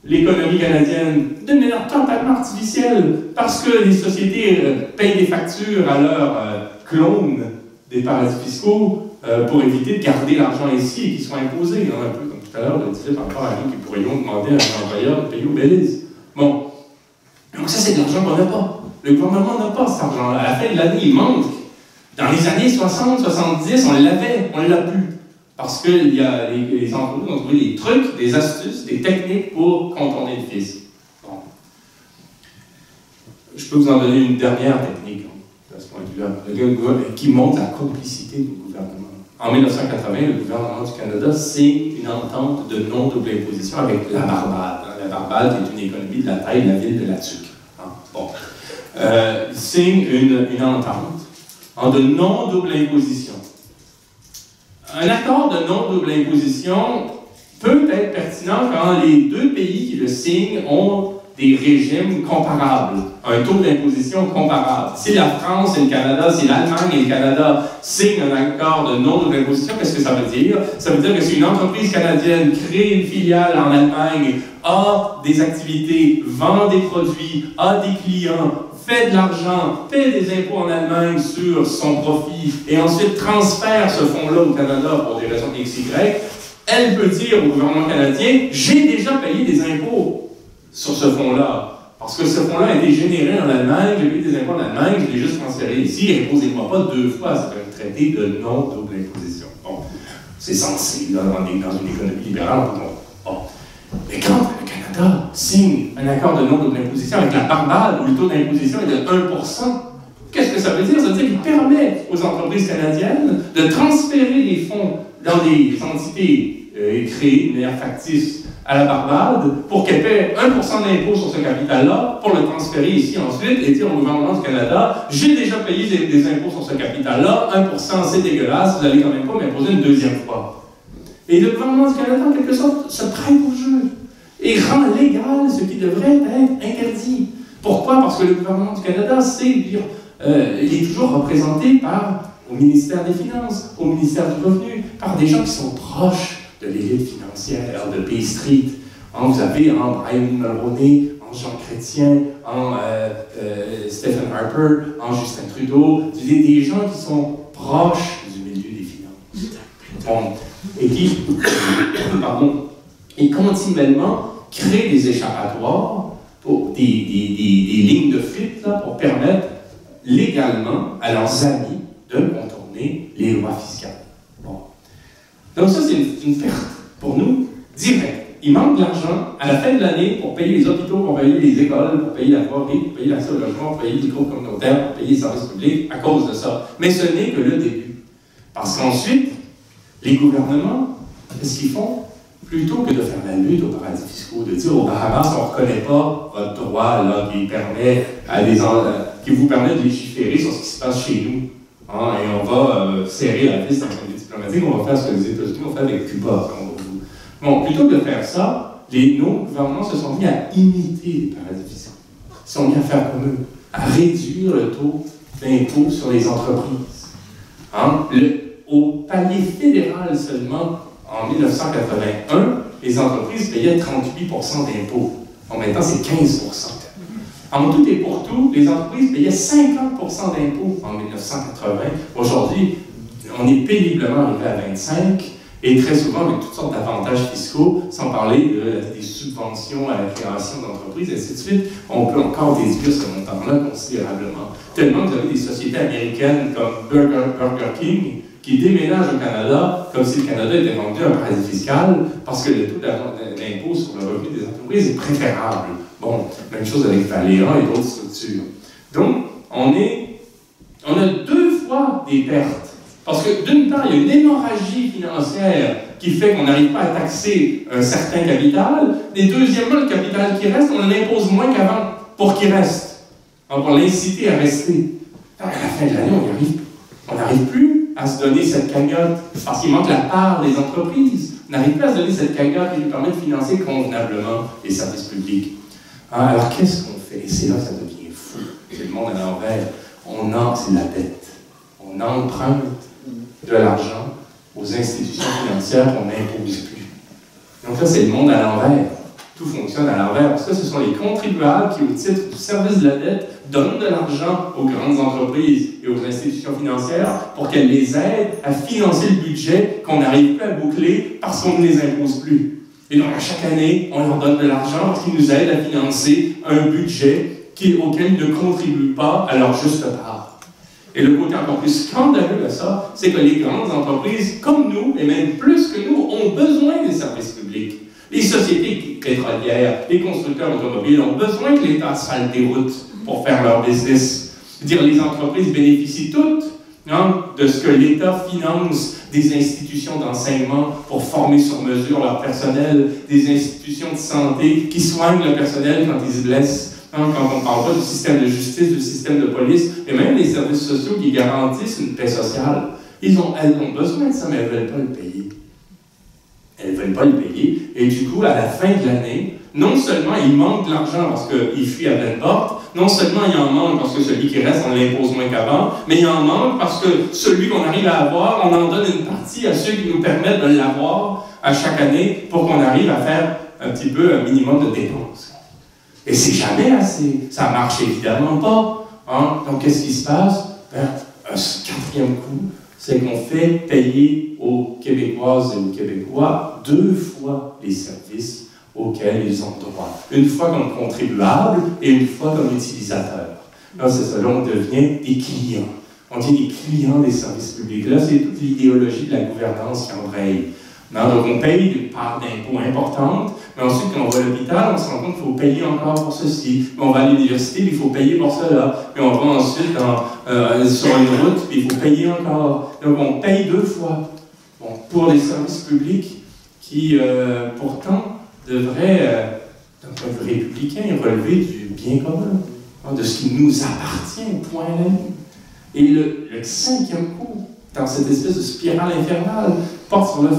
l'économie canadienne d'une manière totalement artificielle, parce que les sociétés payent des factures à leurs clones des paradis fiscaux pour éviter de garder l'argent ici et qu'ils soient imposés. Un peu comme tout à l'heure, je disais par rapport à nous qui pourrions demander à un employeur de payer au Belize. Bon. Donc ça, c'est de l'argent qu'on n'a pas. Le gouvernement n'a pas cet argent-là. À la fin de l'année, il manque. Dans les années 60, 70, on l'avait, on ne l'a plus. Parce que les entreprises ont trouvé des trucs, des astuces, des techniques pour contourner le fisc. Bon. Je peux vous en donner une dernière technique, à ce point de vue-là, qui montre la complicité du gouvernement. En 1980, le gouvernement du Canada signe une entente de non-double imposition avec la Barbade. La Barbade est une économie de la taille de la ville de La Tuque. Bon. Il signe une entente de non-double imposition. Un accord de non-double imposition peut être pertinent quand les deux pays qui le signent ont des régimes comparables, un taux d'imposition comparable. Si la France et le Canada, si l'Allemagne et le Canada signent un accord de non-double imposition, qu'est-ce que ça veut dire? Ça veut dire que si une entreprise canadienne crée une filiale en Allemagne, a des activités, vend des produits, a des clients, fait de l'argent, paie des impôts en Allemagne sur son profit et ensuite transfère ce fonds-là au Canada pour des raisons XY, elle peut dire au gouvernement canadien « J'ai déjà payé des impôts sur ce fonds-là. Parce que ce fonds-là a été généré en Allemagne, j'ai payé des impôts en Allemagne, je l'ai juste transféré ici, imposez-moi pas deux fois. » C'est un traité de non-double imposition. Bon, c'est censé, là, dans une économie libérale. Bon. Mais quand le Canada signe un accord de non-double imposition avec la Barbade, où le taux d'imposition est de 1%, qu'est-ce que ça veut dire? Ça veut dire qu'il permet aux entreprises canadiennes de transférer des fonds dans des entités créées de manière factice à la Barbade pour qu'elle paie 1% d'impôt sur ce capital-là, pour le transférer ici ensuite et dire au gouvernement du Canada, j'ai déjà payé des impôts sur ce capital-là, 1% c'est dégueulasse, vous n'allez quand même pas m'imposer une deuxième fois. Et le gouvernement du Canada, en quelque sorte, se prête au jeu et rend légal ce qui devrait être interdit. Pourquoi? Parce que le gouvernement du Canada sait dire, il est toujours représenté au ministère des Finances, au ministère du Revenu, par des gens qui sont proches de l'élite financière, de Bay Street. Vous avez Brian Mulroney, Jean Chrétien, Stephen Harper, Justin Trudeau, des gens qui sont proches du milieu des finances. Bon, et qui, et continuellement créent des échappatoires, des lignes de fuite là, pour permettre légalement à leurs amis de contourner les lois fiscales. Bon. Donc ça, c'est une perte pour nous directe. Il manque de l'argent à la fin de l'année pour payer les hôpitaux, pour payer les écoles, pour payer la voirie, pour payer l'accès au logement, pour payer les groupes communautaires, pour payer les services publics à cause de ça. Mais ce n'est que le début. Parce qu'ensuite, les gouvernements, qu'est-ce qu'ils font? Plutôt que de faire la lutte aux paradis fiscaux, de dire aux Bahamas, on ne reconnaît pas votre droit là, qui vous permet de légiférer sur ce qui se passe chez nous. Et on va serrer la vis d'un point de vue diplomatique, on va faire ce que les États-Unis ont fait avec Cuba. Bon, plutôt que de faire ça, nos gouvernements se sont mis à imiter les paradis fiscaux. Ils se sont mis à faire comme eux, à réduire le taux d'impôt sur les entreprises. Au palier fédéral seulement, en 1981, les entreprises payaient 38% d'impôts. Maintenant, c'est 15%. En tout et pour tout, les entreprises payaient 50% d'impôts en 1980. Aujourd'hui, on est péniblement arrivé à 25%, et très souvent avec toutes sortes d'avantages fiscaux, sans parler des subventions à la création d'entreprises, et ainsi de suite. On peut encore déduire ce montant-là considérablement. Tellement que vous avez des sociétés américaines comme Burger King, qui déménagent au Canada comme si le Canada était vendu un paradis fiscal parce que le taux d'impôt sur le revenu des entreprises est préférable. Bon, même chose avec Valéa et d'autres structures. Donc, on a deux fois des pertes. Parce que d'une part, il y a une hémorragie financière qui fait qu'on n'arrive pas à taxer un certain capital. Et deuxièmement, le capital qui reste, on en impose moins qu'avant pour qu'il reste. Pour l'inciter à rester. À la fin de l'année, on n'arrive plus à se donner cette cagnotte parce qu'il manque la part des entreprises. On n'arrive plus à se donner cette cagnotte qui nous permet de financer convenablement les services publics. Alors qu'est-ce qu'on fait? Et c'est là que ça devient fou. C'est le monde à l'envers. C'est de la dette. On emprunte de l'argent aux institutions financières qu'on n'impose plus. Donc là, c'est le monde à l'envers. Tout fonctionne à l'envers. Parce que ce sont les contribuables qui, au titre du service de la dette, donnent de l'argent aux grandes entreprises et aux institutions financières pour qu'elles les aident à financer le budget qu'on n'arrive plus à boucler parce qu'on ne les impose plus. Et donc, à chaque année, on leur donne de l'argent parce qu'ils nous aident à financer un budget auquel ils ne contribuent pas à leur juste part. Et le côté encore plus scandaleux de ça, c'est que les grandes entreprises, comme nous, et même plus que nous, ont besoin des services publics. Les sociétés pétrolières, les constructeurs automobiles ont besoin que l'État asphalte des routes pour faire leur business. C'est-à-dire, les entreprises bénéficient toutes de ce que l'État finance des institutions d'enseignement pour former sur mesure leur personnel, des institutions de santé qui soignent le personnel quand ils se blessent. Quand on ne parle pas du système de justice, du système de police, et même les services sociaux qui garantissent une paix sociale. Elles ont besoin de ça, mais elles ne veulent pas le payer. Elles ne veulent pas le payer. Et du coup, à la fin de l'année, non seulement il manque de l'argent parce qu'il fuit à pleine porte, non seulement il en manque parce que celui qui reste, on l'impose moins qu'avant, mais il en manque parce que celui qu'on arrive à avoir, on en donne une partie à ceux qui nous permettent de l'avoir à chaque année pour qu'on arrive à faire un petit peu un minimum de dépenses. Et c'est jamais assez. Ça marche évidemment pas. Donc, qu'est-ce qui se passe? Un quatrième coup, c'est qu'on fait payer aux Québécoises et aux Québécois 2 fois les services auxquels ils ont droit. Une fois comme contribuable et une fois comme utilisateur. Là, c'est ça. Là, on devient des clients. On devient des clients des services publics. Là, c'est toute l'idéologie de la gouvernance qui embraye. Donc, on paye une part d'impôts importante, mais ensuite, quand on va à l'hôpital, on se rend compte qu'il faut payer encore pour ceci. On va à l'université, il faut payer pour cela. Puis on va ensuite sur une route, puis il faut payer encore. Donc, on paye 2 fois. Bon, pour les services publics qui, pourtant, devraient, d'un point de vue républicain, relever du bien commun, de ce qui nous appartient, point à la ligne. Et le 5e coup, dans cette espèce de spirale infernale, porte sur le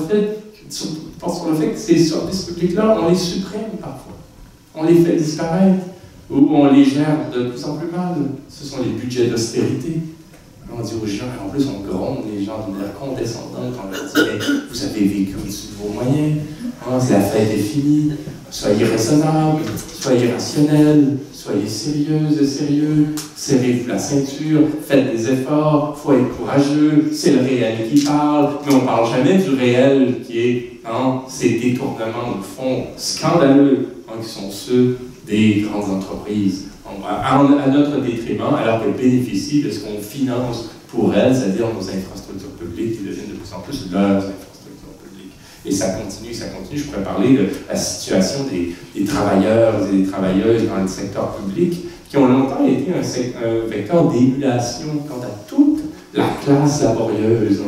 fait que ces services publics-là, on les supprime parfois. On les fait disparaître, ou on les gère de plus en plus mal. Ce sont les budgets d'austérité. On dit aux gens, en plus on gronde les gens d'une manière condescendante, on leur dit, mais vous avez vécu au-dessus de vos moyens, la fête est finie, soyez raisonnables, soyez rationnels, soyez sérieuses et sérieux, serrez-vous la ceinture, faites des efforts, il faut être courageux, c'est le réel qui parle, mais on ne parle jamais du réel qui est ces détournements de fonds scandaleux qui sont ceux des grandes entreprises, à notre détriment, alors qu'elles bénéficient de ce qu'on finance pour elles, c'est-à-dire nos infrastructures publiques qui deviennent de plus en plus leurs infrastructures publiques. Et ça continue, ça continue. Je pourrais parler de la situation des travailleurs et des travailleuses dans le secteur public qui ont longtemps été un vecteur d'émulation quant à toute la classe laborieuse.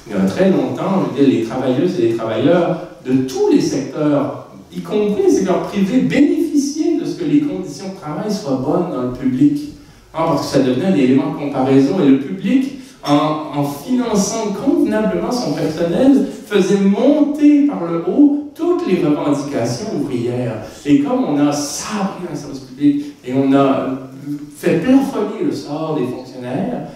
Il y a très longtemps, je veux dire, les travailleuses et les travailleurs de tous les secteurs, y compris les secteurs privés, bénéficiaient de ce que les conditions de travail soient bonnes dans le public. Parce que ça devenait un élément de comparaison. Et le public, en finançant convenablement son personnel, faisait monter par le haut toutes les revendications ouvrières. Et comme on a sabré un service public et on a fait plafonner le sort des fonctionnaires,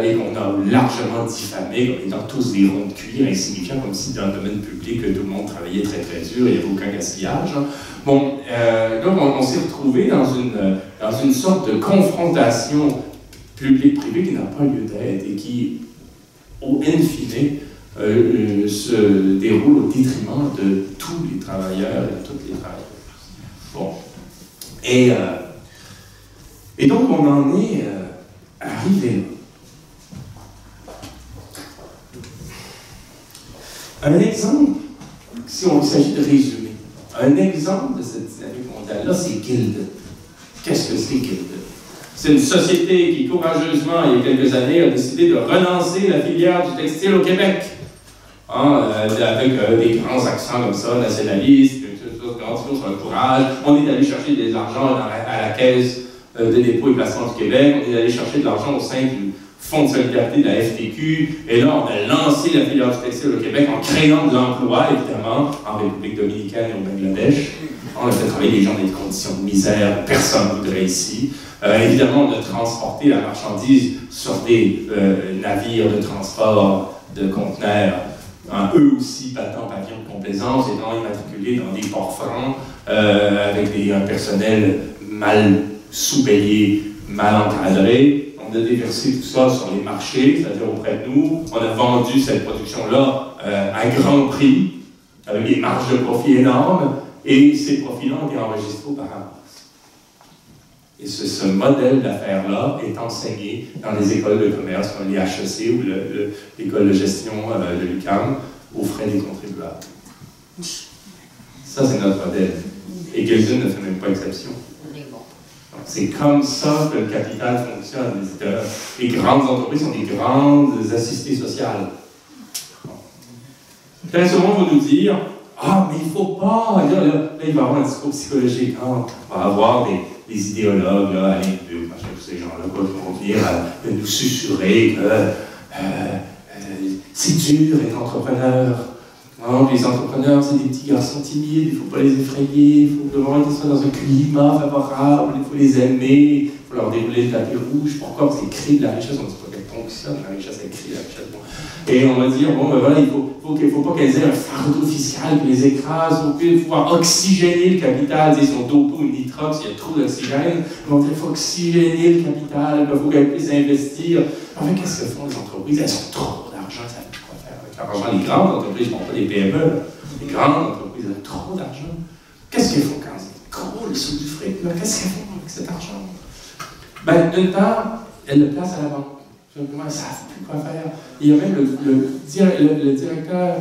et qu'on a largement diffamé comme étant tous des ronds de cuir insignifiants, comme si dans le domaine public tout le monde travaillait très très dur et il n'y avait aucun gaspillage. Bon, donc on s'est retrouvé dans une sorte de confrontation publique-privée qui n'a pas lieu d'être et qui, au in fine, se déroule au détriment de tous les travailleurs et de toutes les travailleuses. Bon. Et donc on en est arrivé là. Un exemple, si on s'agit de résumer, un exemple de cette dynamique mondiale-là, c'est Guild. Qu'est-ce que c'est Guild? C'est une société qui, courageusement, il y a quelques années, a décidé de relancer la filière du textile au Québec. hein, avec des grands accents comme ça, nationalistes, grands discours sur le courage. On est allé chercher de l'argent à la caisse de dépôt et placement du Québec, on est allé chercher de l'argent au sein du Fonds de solidarité de la FTQ, et là, on a lancé la filière du textile au Québec en créant de l'emploi, évidemment, en République dominicaine et au Bangladesh. On a fait travailler les gens dans des conditions de misère, personne ne voudrait ici. Évidemment, on a transporté la marchandise sur des navires de transport de conteneurs, eux aussi battant pavillon de complaisance, étant immatriculés dans des ports francs, avec un personnel mal sous-payé, mal encadré. On a déversé tout ça sur les marchés, c'est-à-dire auprès de nous. On a vendu cette production-là à grand prix, avec des marges de profit énormes, et ces profits-là ont été enregistrés auparavant. Et ce modèle d'affaires-là est enseigné dans les écoles de commerce comme les HEC ou l'école de gestion de l'UQAM aux frais des contribuables. Ça, c'est notre modèle. Et Gelson ne fait même pas exception. C'est comme ça que le capital fonctionne. Les grandes entreprises sont des grandes assistées sociales. Très souvent, on va nous dire « Ah, mais il ne faut pas! » Là, il va y avoir un discours psychologique. Hein? On va avoir des idéologues, là, Alain Dubuc, tous ces gens-là, qui vont venir nous susurrer que c'est dur d'être entrepreneur. Non, les entrepreneurs, c'est des petits garçons timides, il ne faut pas les effrayer, il faut vraiment qu'ils soient dans un climat favorable, il faut les aimer, il faut leur dérouler le tapis rouge. Pourquoi? Parce qu'ils créent de la richesse, on ne dit pas qu'elle fonctionne, la richesse, elle crée la richesse. Et on va dire, bon, ben voilà, il ne faut pas qu'elles aient un fardeau fiscal qui les écrase, il faut pouvoir oxygéner le capital, ils sont dopés ou nitrox, il y a trop d'oxygène, donc il faut oxygéner le capital, il faut qu'elles puissent investir. Enfin, qu'est-ce que font les entreprises? Elles ont trop d'argent, ça fait quoi faire avec l'argent? Les grandes entreprises, je ne parle pas des PME, les grandes entreprises ont trop d'argent. Qu'est-ce qu'elles font quand ils croulent sous du fric? Qu'est-ce qu'elles font avec cet argent? Ben, d'une part, elles le placent à la banque. Ils ne savent plus quoi faire. Il y a même le directeur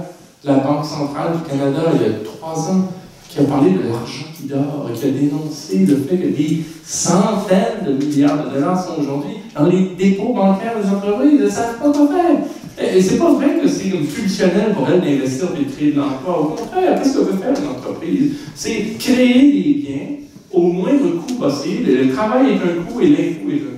de la Banque centrale du Canada, il y a 3 ans, qui a parlé de l'argent qui dort et qui a dénoncé le fait que des centaines de milliards de dollars sont aujourd'hui dans les dépôts bancaires des entreprises. Elles ne savent pas quoi faire. Et c'est pas vrai que c'est pulsionnel pour elles d'investir et de créer de l'emploi. Au contraire, qu'est-ce que veut faire une entreprise? C'est créer des biens au moindre coût possible. Et le travail est un coût et l'impôt est un coût.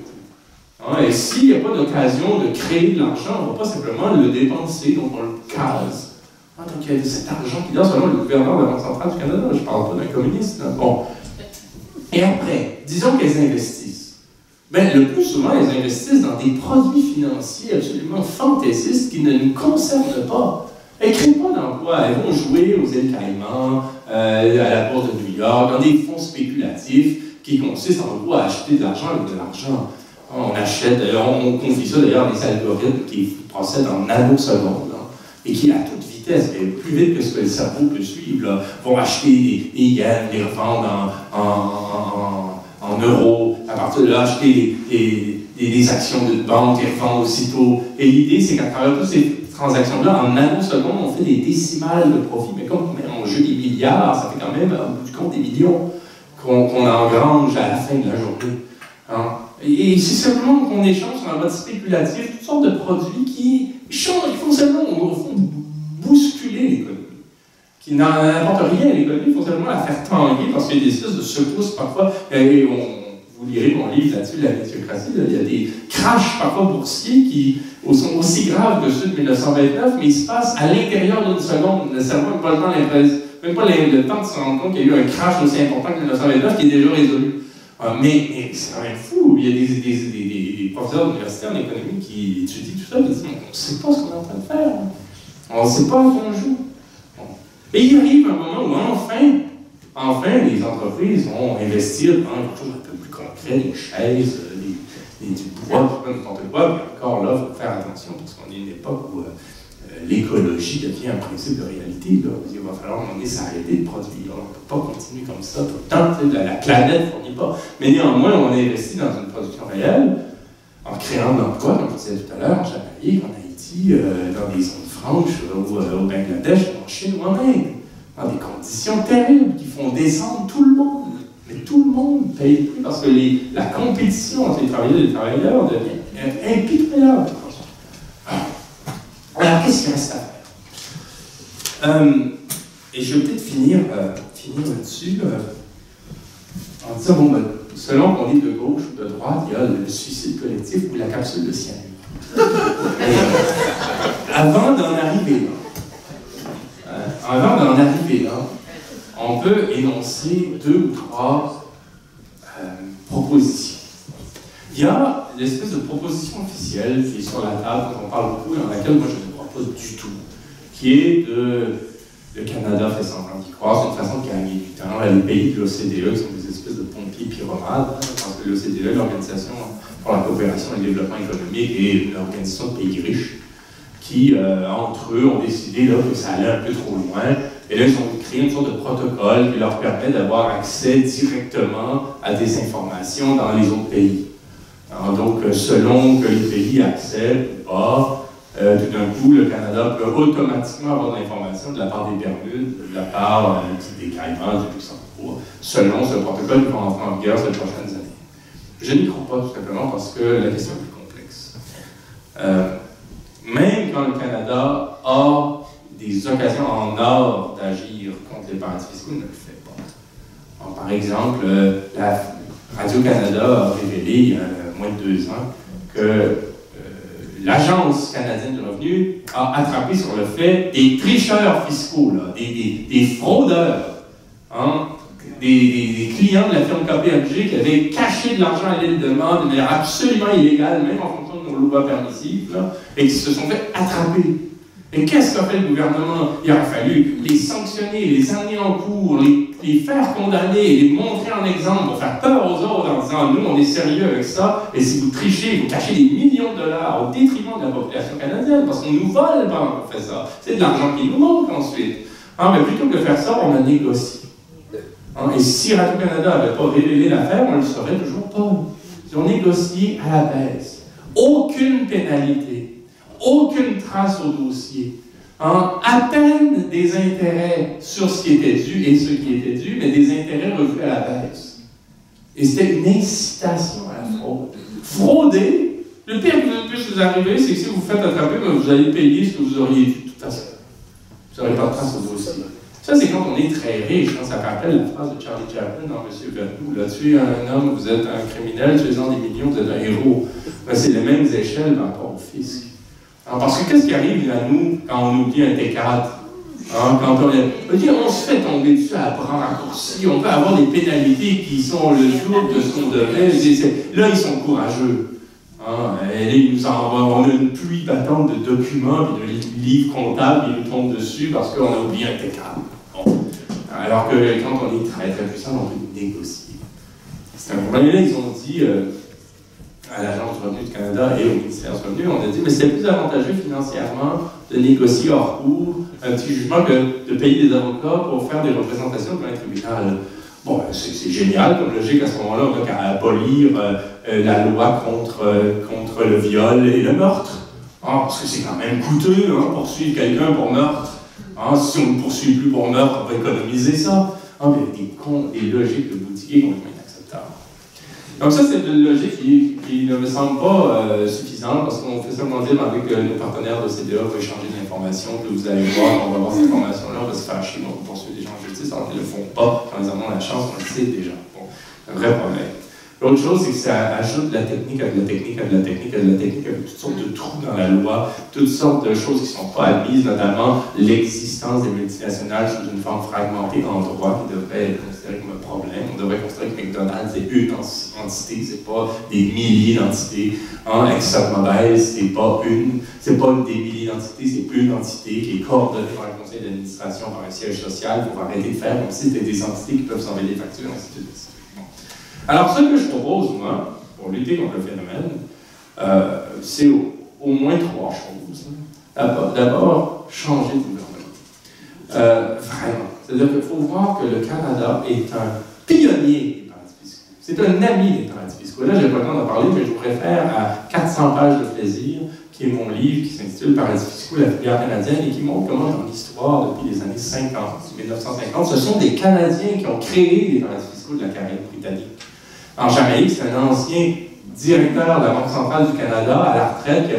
Et s'il n'y a pas d'occasion de créer de l'argent, on ne va pas simplement le dépenser, donc on le case. Donc il y a cet argent qui dort selon le gouverneur de la Banque centrale du Canada. Je ne parle pas d'un communiste. Là. Bon. Et après, disons qu'elles investissent. Ben, le plus souvent, elles investissent dans des produits financiers absolument fantaisistes qui ne nous concernent pas. Elles ne créent pas d'emploi. Elles vont jouer aux îles Caïmans, à la bourse de New York, dans des fonds spéculatifs qui consistent en gros à acheter de l'argent avec de l'argent. On achète, on confie ça d'ailleurs à des algorithmes qui procèdent en nanosecondes et qui, à toute vitesse, plus vite que ce que le cerveau peut suivre, là, vont acheter des yens, les revendre en euros, à partir de là, acheter des actions d'une banque et revendre aussitôt. Et l'idée, c'est qu'à travers toutes ces transactions-là, en nanosecondes, on fait des décimales de profit, mais comme on met en jeu des milliards, ça fait quand même, au bout du compte, des millions qu'on engrange à la fin de la journée. Hein? Et c'est simplement qu'on échange sur un mode spéculatif toutes sortes de produits qui font seulement, au fond, bousculer l'économie, qui n'apportent rien à l'économie, il faut seulement la faire tanguer parce qu'il y a des espèces de secousses parfois. Et vous lirez mon livre là-dessus, La métiocratie, il y a des crashs parfois boursiers qui sont aussi graves que ceux de 1929, mais ils se passent à l'intérieur d'une seconde. Le cerveau n'a pas le temps même pas le temps de se rendre compte qu'il y a eu un crash aussi important que 1929 qui est déjà résolu. Mais c'est quand même fou. Il y a des professeurs d'université en économie qui étudient tout ça et disent on ne sait pas ce qu'on est en train de faire. On ne sait pas à quoi on joue. Bon. Et il arrive un moment où enfin, les entreprises vont investir dans quelque chose un peu plus concret, des chaises, du bois, n'importe quoi. Mais encore là, il faut faire attention parce qu'on est à une époque où l'écologie devient un principe de réalité. Là. Il va falloir s'arrêter de produire. On ne peut pas continuer comme ça tout le temps. La planète ne fournit pas. Mais néanmoins, on a investi dans une production réelle en créant de l'emploi, comme je disais tout à l'heure, en Jamaïque, en Haïti, dans des zones franches, au Bangladesh, en Chine ou en Inde, dans des conditions terribles qui font descendre tout le monde. Mais tout le monde paye le prix parce que la compétition entre les travailleurs et les travailleurs devient impitoyable. Alors, qu'est-ce qu'il reste à faire? Et je vais peut-être finir là-dessus en disant, bon, ben, selon qu'on est de gauche ou de droite, il y a le suicide collectif ou la capsule de cyanure. Avant d'en arriver là, on peut énoncer 2 ou 3 propositions. Il y a l'espèce de proposition officielle qui est sur la table, dont on parle beaucoup, et dans laquelle moi je ne crois pas du tout, qui est le Canada fait semblant d'y croire, c'est une façon de gagner du temps. Les pays de l'OCDE, qui sont des espèces de pompiers pyromanes, parce que l'OCDE, l'Organisation pour la coopération et le développement économique, est une organisation de pays riches, qui, entre eux, ont décidé là, que ça allait un peu trop loin. Et là, ils ont créé une sorte de protocole qui leur permet d'avoir accès directement à des informations dans les autres pays. Alors, donc, selon que les pays acceptent ou pas, tout d'un coup, le Canada peut automatiquement avoir de l'information de la part des Bermudes, de la part des Caïmans, du Luxembourg, selon ce protocole qui va entrer en vigueur ces prochaines années. Je n'y crois pas, tout simplement, parce que la question est plus complexe. Même quand le Canada a des occasions en or d'agir contre les paradis fiscaux, il ne le fait pas. Alors, par exemple, la Radio-Canada a révélé, il y a moins de 2 ans, que l'Agence canadienne du revenu a attrapé sur le fait des tricheurs fiscaux, là, des fraudeurs, hein, des clients de la firme KPMG qui avaient caché de l'argent à l'île de Man de manière absolument illégale, même en fonction de nos lois permissives, là, et qui se sont fait attraper. Et qu'est-ce qu'a fait le gouvernement? Il a fallu les sanctionner, les amener en cours, les faire condamner, les montrer en exemple pour faire peur aux autres en disant nous on est sérieux avec ça, et si vous trichez, vous cachez des millions de dollars au détriment de la population canadienne, parce qu'on nous vole pendant qu'on fait ça. C'est de l'argent qui nous manque ensuite. Ah, mais plutôt que de faire ça, on a négocié. Hein, et si Radio-Canada n'avait pas révélé l'affaire, on ne le saurait toujours pas. Ils ont négocié à la baisse. Aucune pénalité. Aucune trace au dossier. Hein? À peine des intérêts sur ce qui était dû et ce qui était dû, mais des intérêts revus à la baisse. Et c'était une incitation à la fraude. Frauder, le pire qui puisse vous arriver, c'est que si vous vous faites attraper, vous allez payer ce que vous auriez dû tout à fait. Vous n'aurez pas de trace au dossier. Ça, c'est quand on est très riche. Hein? Ça rappelle la phrase de Charlie Chaplin dans M. Vernou. Là, tuer un homme, vous êtes un criminel, tuez-en des millions, vous êtes un héros. Ben, c'est les mêmes échelles par rapport au fisc. Alors, parce que qu'est-ce qui arrive à nous quand on oublie un T4? Hein, quand on se fait tomber dessus à bras raccourcis, on peut avoir des pénalités qui sont le double de ce qu'on devait. Là, ils sont courageux. Hein, et là, ils nous envoient, on a une pluie battante de documents et de livres comptables qui nous tombent dessus parce qu'on a oublié un T4. Bon. Alors que quand on est très très puissant, on peut négocier. C'est un problème. Et là, ils ont dit à l'Agence du revenu du Canada et au ministère du revenu, on a dit mais c'est plus avantageux financièrement de négocier hors cours un petit jugement que de payer des avocats pour faire des représentations devant un tribunal. Bon, c'est génial comme logique. À ce moment-là, on n'a qu'à abolir la loi contre le viol et le meurtre. Ah, parce que c'est quand même coûteux, hein, poursuivre quelqu'un pour meurtre. Ah, si on ne poursuit plus pour meurtre, on va économiser ça. Ah, mais des logiques de boutiquier complètement inacceptables. Donc ça, c'est une logique qui ne me semble pas suffisante, parce qu'on fait seulement dire avec nos partenaires de CDA, on va échanger de l'information, que vous allez voir, on va voir cette information-là, on va se faire chier, on va poursuivre des gens en justice, alors qu'ils ne le font pas quand ils en ont la chance, on le sait déjà. Bon, un vrai problème. L'autre chose, c'est que ça ajoute de la technique avec de la technique, avec de la technique, avec de la technique, avec toutes sortes de trous dans la loi, toutes sortes de choses qui ne sont pas admises, notamment l'existence des multinationales sous une forme fragmentée en droit qui devrait être considérée comme un problème. On devrait considérer que McDonald's est une entité, c'est pas des milliers d'entités. ExxonMobil, c'est pas des milliers d'entités, c'est une entité qui est coordonnée par le conseil d'administration, par un siège social, pour arrêter de faire comme si c'était des entités qui peuvent s'envoyer des factures, ainsi de suite. Alors, ce que je propose, moi, pour lutter contre le phénomène, c'est au moins 3 choses. D'abord, changer de gouvernement. Vraiment. C'est-à-dire qu'il faut voir que le Canada est un pionnier des paradis fiscaux. C'est un ami des paradis fiscaux. Là, je n'ai pas le temps d'en parler, mais je vous réfère à 400 pages de plaisir, qui est mon livre, qui s'intitule Paradis fiscaux, la filière canadienne, et qui montre comment, dans l'histoire, depuis les années 50, 1950, ce sont des Canadiens qui ont créé les paradis fiscaux de la Caraïbe britannique. En Jamaïque, c'est un ancien directeur de la Banque centrale du Canada à la retraite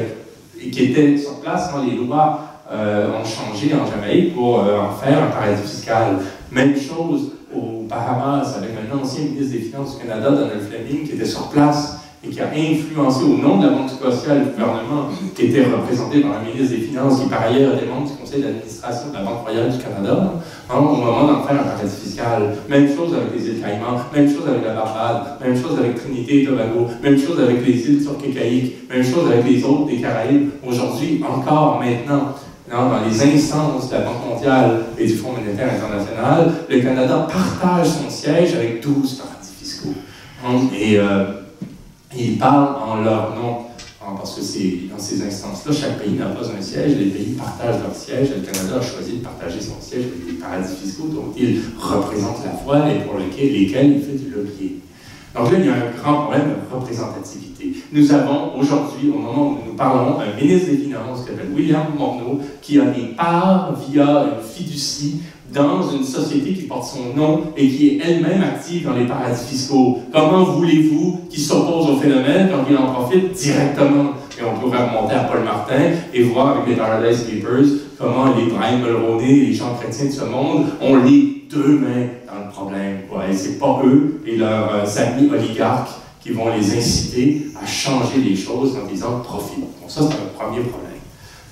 qui était sur place quand les lois ont changé en Jamaïque pour en faire un paradis fiscal. Même chose aux Bahamas, avec un ancien ministre des Finances du Canada, Donald Fleming, qui était sur place et qui a influencé au nom de la Banque scotiale le gouvernement, qui était représenté par un ministre des Finances, qui par ailleurs était membre du conseil d'administration de la Banque royale du Canada, au moment d'en faire un paradis fiscal. Même chose avec les îles Caïmans, même chose avec la Barbade, même chose avec Trinité et Tobago, même chose avec les îles turques-caïques, même chose avec les autres des Caraïbes. Aujourd'hui, encore maintenant, dans les instances de la Banque mondiale et du Fonds monétaire international, le Canada partage son siège avec 12 paradis fiscaux. Et ils parlent en leur nom, parce que c'est dans ces instances-là, chaque pays n'a pas un siège, les pays partagent leur siège, et le Canada a choisi de partager son siège avec des paradis fiscaux dont il représente la foi et pour lesquels il fait du lobbying. Donc là, il y a un grand problème de représentativité. Nous avons aujourd'hui, au moment où nous parlons, un ministre des Finances qui s'appelle William Morneau, qui a des parts via une fiducie dans une société qui porte son nom et qui est elle-même active dans les paradis fiscaux. Comment voulez-vous qu'il s'oppose au phénomène quand il en profite directement? Et on pourrait remonter à Paul Martin et voir avec les Paradise Papers comment les Brian Mulroney, les gens chrétiens de ce monde ont les deux mains dans le problème. Et c'est pas eux et leurs amis oligarques qui vont les inciter à changer les choses en disant profit. Bon, ça, c'est un premier problème.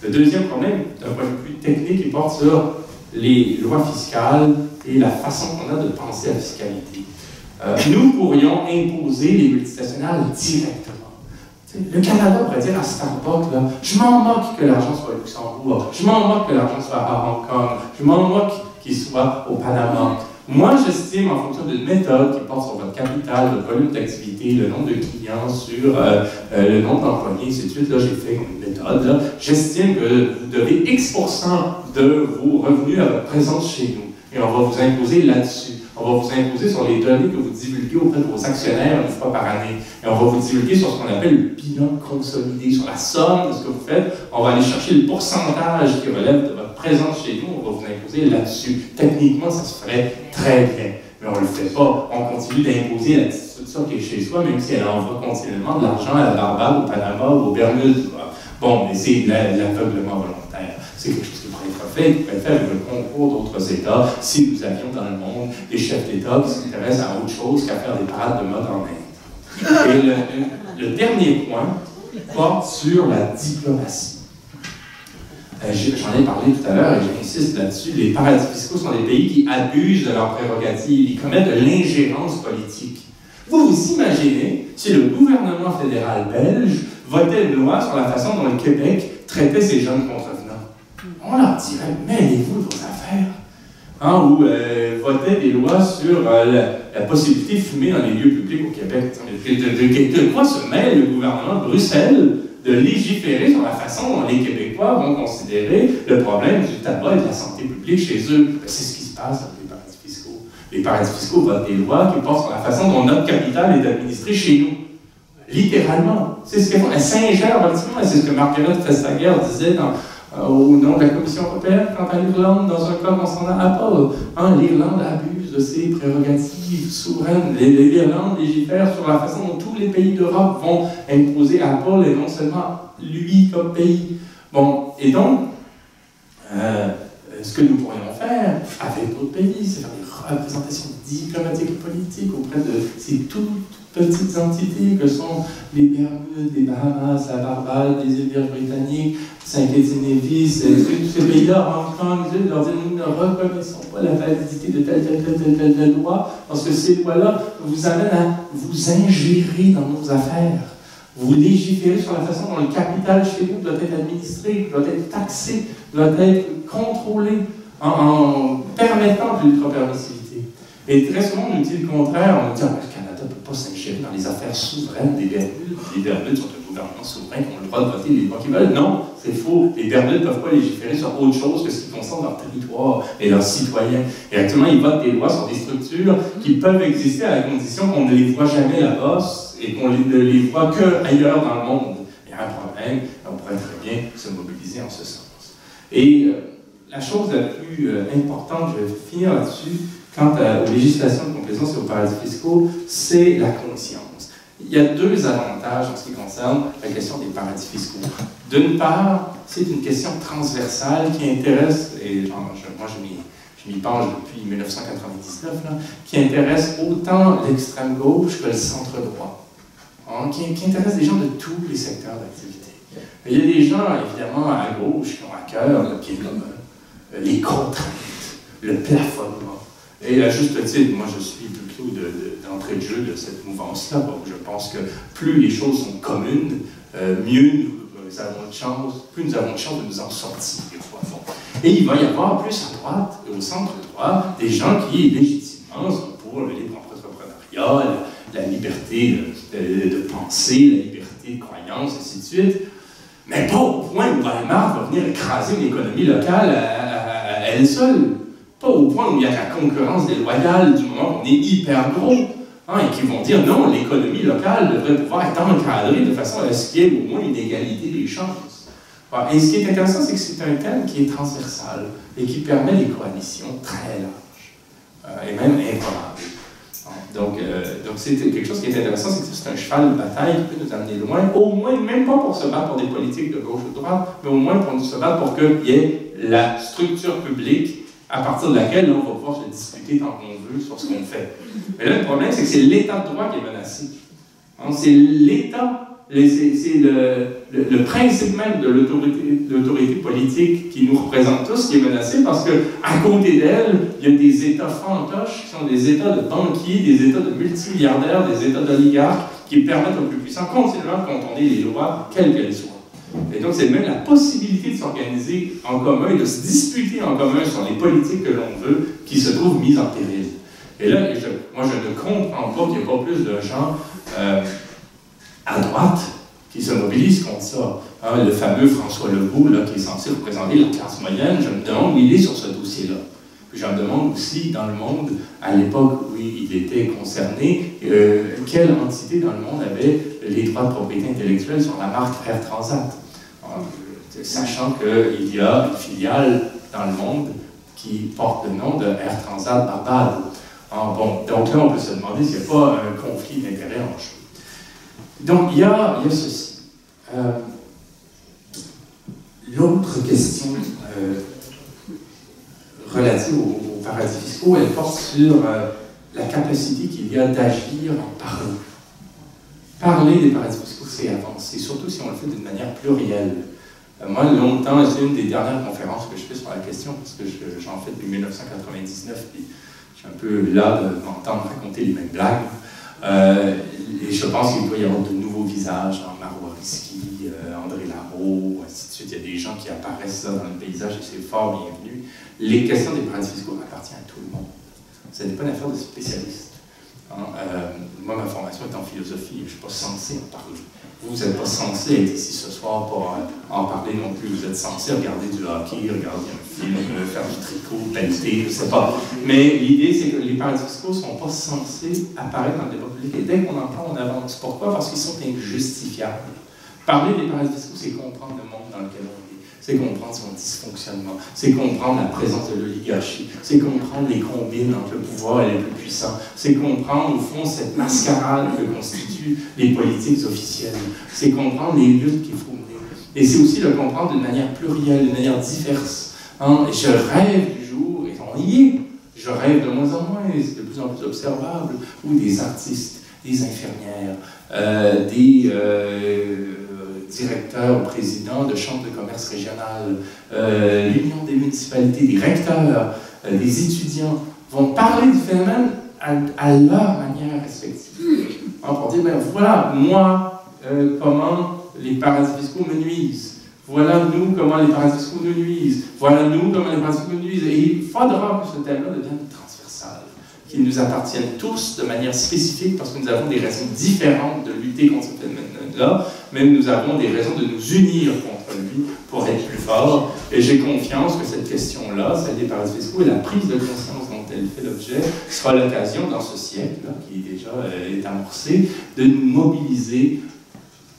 Le deuxième problème, d'un point de vue technique, il porte sur les lois fiscales et la façon qu'on a de penser à la fiscalité. Nous pourrions imposer les multinationales directement. Le Canada pourrait dire à Starbucks, là, je m'en moque que l'argent soit au Luxembourg, je m'en moque que l'argent soit à Hong Kong, je m'en moque qu'il soit au Panama. Moi, j'estime, en fonction d'une méthode qui porte sur votre capital, votre volume d'activité, le nombre de clients, sur le nombre d'employés, ainsi de suite, là, j'ai fait une méthode, j'estime que vous devez X% de vos revenus à votre présence chez nous. Et on va vous imposer là-dessus. On va vous imposer sur les données que vous divulguez auprès de vos actionnaires une fois par année. Et on va vous divulguer sur ce qu'on appelle le bilan consolidé, sur la somme de ce que vous faites. On va aller chercher le pourcentage qui relève de votre présence chez nous. On va vous imposer là-dessus. Techniquement, ça se ferait très bien. Mais on ne le fait pas. On continue d'imposer la petite structure qui est chez soi, même si elle envoie continuellement de l'argent à la Barbade, au Panama, aux Bermudes. Bon, mais c'est l'aveuglement volontaire. C'est quelque chose qui pourrait être fait, qui pourrait être fait avec le concours d'autres États, si nous avions dans le monde des chefs d'État qui s'intéressent à autre chose qu'à faire des parades de mode en Inde. Et le dernier point porte sur la diplomatie. J'en ai parlé tout à l'heure et j'insiste là-dessus. Les paradis fiscaux sont des pays qui abusent de leurs prérogatives, ils commettent de l'ingérence politique. Vous vous imaginez si le gouvernement fédéral belge votait une loi sur la façon dont le Québec traitait ses jeunes contrevenants? On leur dirait, mêlez-vous de vos affaires. Ou votait des lois sur la possibilité de fumer dans les lieux publics au Québec. De quoi se mêle le gouvernement de Bruxelles de légiférer sur la façon dont les Québécois vont considérer le problème du tabac et de la santé publique chez eux? C'est ce qui se passe avec les paradis fiscaux. Les paradis fiscaux votent des lois qui portent sur la façon dont notre capital est administré chez nous. Littéralement. C'est ce qu'elles font. Elles s'ingèrent politiquement. C'est ce que Margaret Vestager disait au nom de la Commission européenne quant à l'Irlande, dans un cas concernant Apple. L'Irlande abuse de ses prérogatives souveraines. L'Irlande légifère sur la façon dont tous les pays d'Europe vont imposer Apple et non seulement lui comme pays. Bon, et donc, ce que nous pourrions faire avec d'autres pays, c'est faire des représentations diplomatiques et politiques auprès de ces toutes petites entités que sont les Bermudes, les Bahamas, la Barbade, les îles britanniques, Saint-Kitts-et-Nevis, tous ces pays-là, Hong Kong, leur dire nous ne reconnaissons pas la validité de telle loi, parce que ces lois-là vous amènent à vous ingérer dans nos affaires. Vous légiférez sur la façon dont le capital chez vous doit être administré, doit être taxé, doit être contrôlé, en permettant de l'ultra-permissivité. Et très souvent, on nous dit le contraire, on nous dit le Canada ne peut pas s'ingérer dans les affaires souveraines des Bermudes. Les Bermudes sont un gouvernement souverain qui ont le droit de voter les lois qu'ils veulent. Non, c'est faux. Les Bermudes ne peuvent pas légiférer sur autre chose que ce qui concerne leur territoire et leurs citoyens. Et actuellement, ils votent des lois sur des structures qui peuvent exister à la condition qu'on ne les voit jamais là-bas et qu'on ne les voit qu'ailleurs dans le monde. Il y a un problème, on pourrait très bien se mobiliser en ce sens. Et la chose la plus importante, je vais finir là-dessus, quant aux législations de complaisance et aux paradis fiscaux, c'est la conscience. Il y a deux avantages en ce qui concerne la question des paradis fiscaux. D'une part, c'est une question transversale qui intéresse, et moi je m'y penche depuis 1999, là, qui intéresse autant l'extrême gauche que le centre droit, hein, qui intéresse des gens de tous les secteurs d'activité. Il y a des gens, évidemment, à gauche qui ont à cœur le pied commun, les contraintes, le plafonnement. Et à juste titre, moi je suis plutôt d'entrée de jeu de cette mouvance-là. Je pense que plus les choses sont communes, mieux nous avons de chance, plus nous avons de chance de nous en sortir. Et il va y avoir plus à droite et au centre droit des gens qui légitimement sont pour le libre entrepreneuriat, la liberté de penser, la liberté de croyance, ainsi de suite. Mais pas au point où Weimar va venir écraser une économie locale à elle seule. Pas au point où il y a la concurrence déloyale du moment où on est hyper gros. Hein, et qui vont dire non, l'économie locale devrait pouvoir être encadrée de façon à ce qu'il y ait au moins une égalité des chances. Et ce qui est intéressant, c'est que c'est un thème qui est transversal et qui permet des coalitions très larges et même improbables. Donc c'est quelque chose qui est intéressant, c'est que c'est un cheval de bataille qui peut nous amener loin, au moins, même pas pour se battre pour des politiques de gauche ou de droite, mais au moins pour se battre pour qu'il y ait la structure publique à partir de laquelle on va pouvoir se discuter tant qu'on veut sur ce qu'on fait. Mais là, le problème, c'est que c'est l'État de droit qui est menacé. C'est l'État, c'est le principe même de l'autorité politique qui nous représente tous qui est menacé parce qu'à côté d'elle, il y a des États fantoches qui sont des États de banquiers, des États de multimilliardaires, des États d'oligarques qui permettent aux plus puissants continuellement de contourner les lois, quelles qu'elles soient. Et donc, c'est même la possibilité de s'organiser en commun et de se disputer en commun sur les politiques que l'on veut qui se trouve mise en péril. Et là, moi, je ne comprends pas qu'il n'y ait pas plus de gens à droite qui se mobilisent contre ça. Hein, le fameux François Legault, là, qui est censé représenter la classe moyenne, je me demande où il est sur ce dossier-là. Puis je me demande aussi, dans le monde, à l'époque où il était concerné, quelle entité dans le monde avait les droits de propriété intellectuelle sur la marque Air Transat. Sachant qu'il y a une filiale dans le monde qui porte le nom de Air Transat Barbade. Bon, donc là, on peut se demander s'il n'y a pas un conflit d'intérêts en jeu. Donc, il y a ceci. L'autre question relative aux paradis fiscaux, elle porte sur la capacité qu'il y a d'agir en parlant. Parler des paradis fiscaux, c'est avancer, surtout si on le fait d'une manière plurielle. Moi, longtemps, c'est une des dernières conférences que je fais sur la question, parce que j'en fais depuis 1999, puis je suis un peu là de m'entendre raconter les mêmes blagues. Et je pense qu'il doit y avoir de nouveaux visages, Marois Risky, André Larreau, ainsi de suite. Il y a des gens qui apparaissent là dans le paysage et c'est fort bienvenu. Les questions des paradis fiscaux appartiennent à tout le monde. Ce n'est pas une affaire de spécialistes. Moi, ma formation est en philosophie, je ne suis pas censé en parler. Vous n'êtes pas censé être ici ce soir pour en parler non plus. Vous êtes censé regarder du hockey, regarder un film, faire du tricot, pelleter, je ne sais pas. Mais l'idée, c'est que les paradis fiscaux ne sont pas censés apparaître dans le débat public. Et dès qu'on en parle, on avance. Pourquoi? Parce qu'ils sont injustifiables. Parler des paradis fiscaux, c'est comprendre le monde dans lequel on est. C'est comprendre son dysfonctionnement, c'est comprendre la présence de l'oligarchie, c'est comprendre les combines entre le pouvoir et les plus puissants, c'est comprendre au fond cette mascarade que constituent les politiques officielles, c'est comprendre les luttes qu'il faut mener. Et c'est aussi le comprendre d'une manière plurielle, d'une manière diverse. Et je rêve du jour, et on y est, je rêve de moins en moins, c'est de plus en plus observable, où des artistes, des infirmières, des directeurs ou présidents de chambres de commerce régionales, l'Union des municipalités, des recteurs, des étudiants vont parler du phénomène à leur manière respective. Pour dire, ben voilà, moi, comment les paradis fiscaux me nuisent. Voilà nous, comment les paradis fiscaux nous nuisent. Voilà nous, comment les paradis fiscaux nous nuisent. Et il faudra que ce thème-là devienne transversal, qu'il nous appartienne tous de manière spécifique, parce que nous avons des raisons différentes de lutter contre ce phénomène-là, mais nous avons des raisons de nous unir contre lui pour être plus forts. Et j'ai confiance que cette question-là, celle des paradis fiscaux et la prise de conscience dont elle fait l'objet, sera l'occasion dans ce siècle, là, qui déjà est amorcé, de nous mobiliser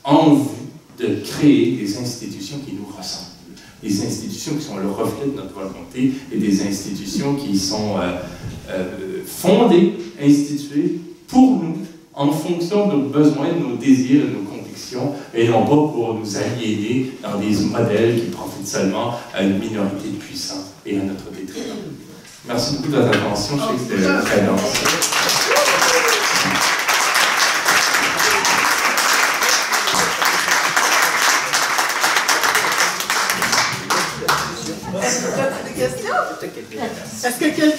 en vue de créer des institutions qui nous ressemblent. Des institutions qui sont le reflet de notre volonté et des institutions qui sont fondées, instituées pour nous, en fonction de nos besoins, de nos désirs et de nos convictions, et non pas pour nous aliéner dans des modèles qui profitent seulement à une minorité de puissants et à notre détriment. Merci beaucoup de votre attention. Je sais que c'était très dense. Est-ce que quelqu'un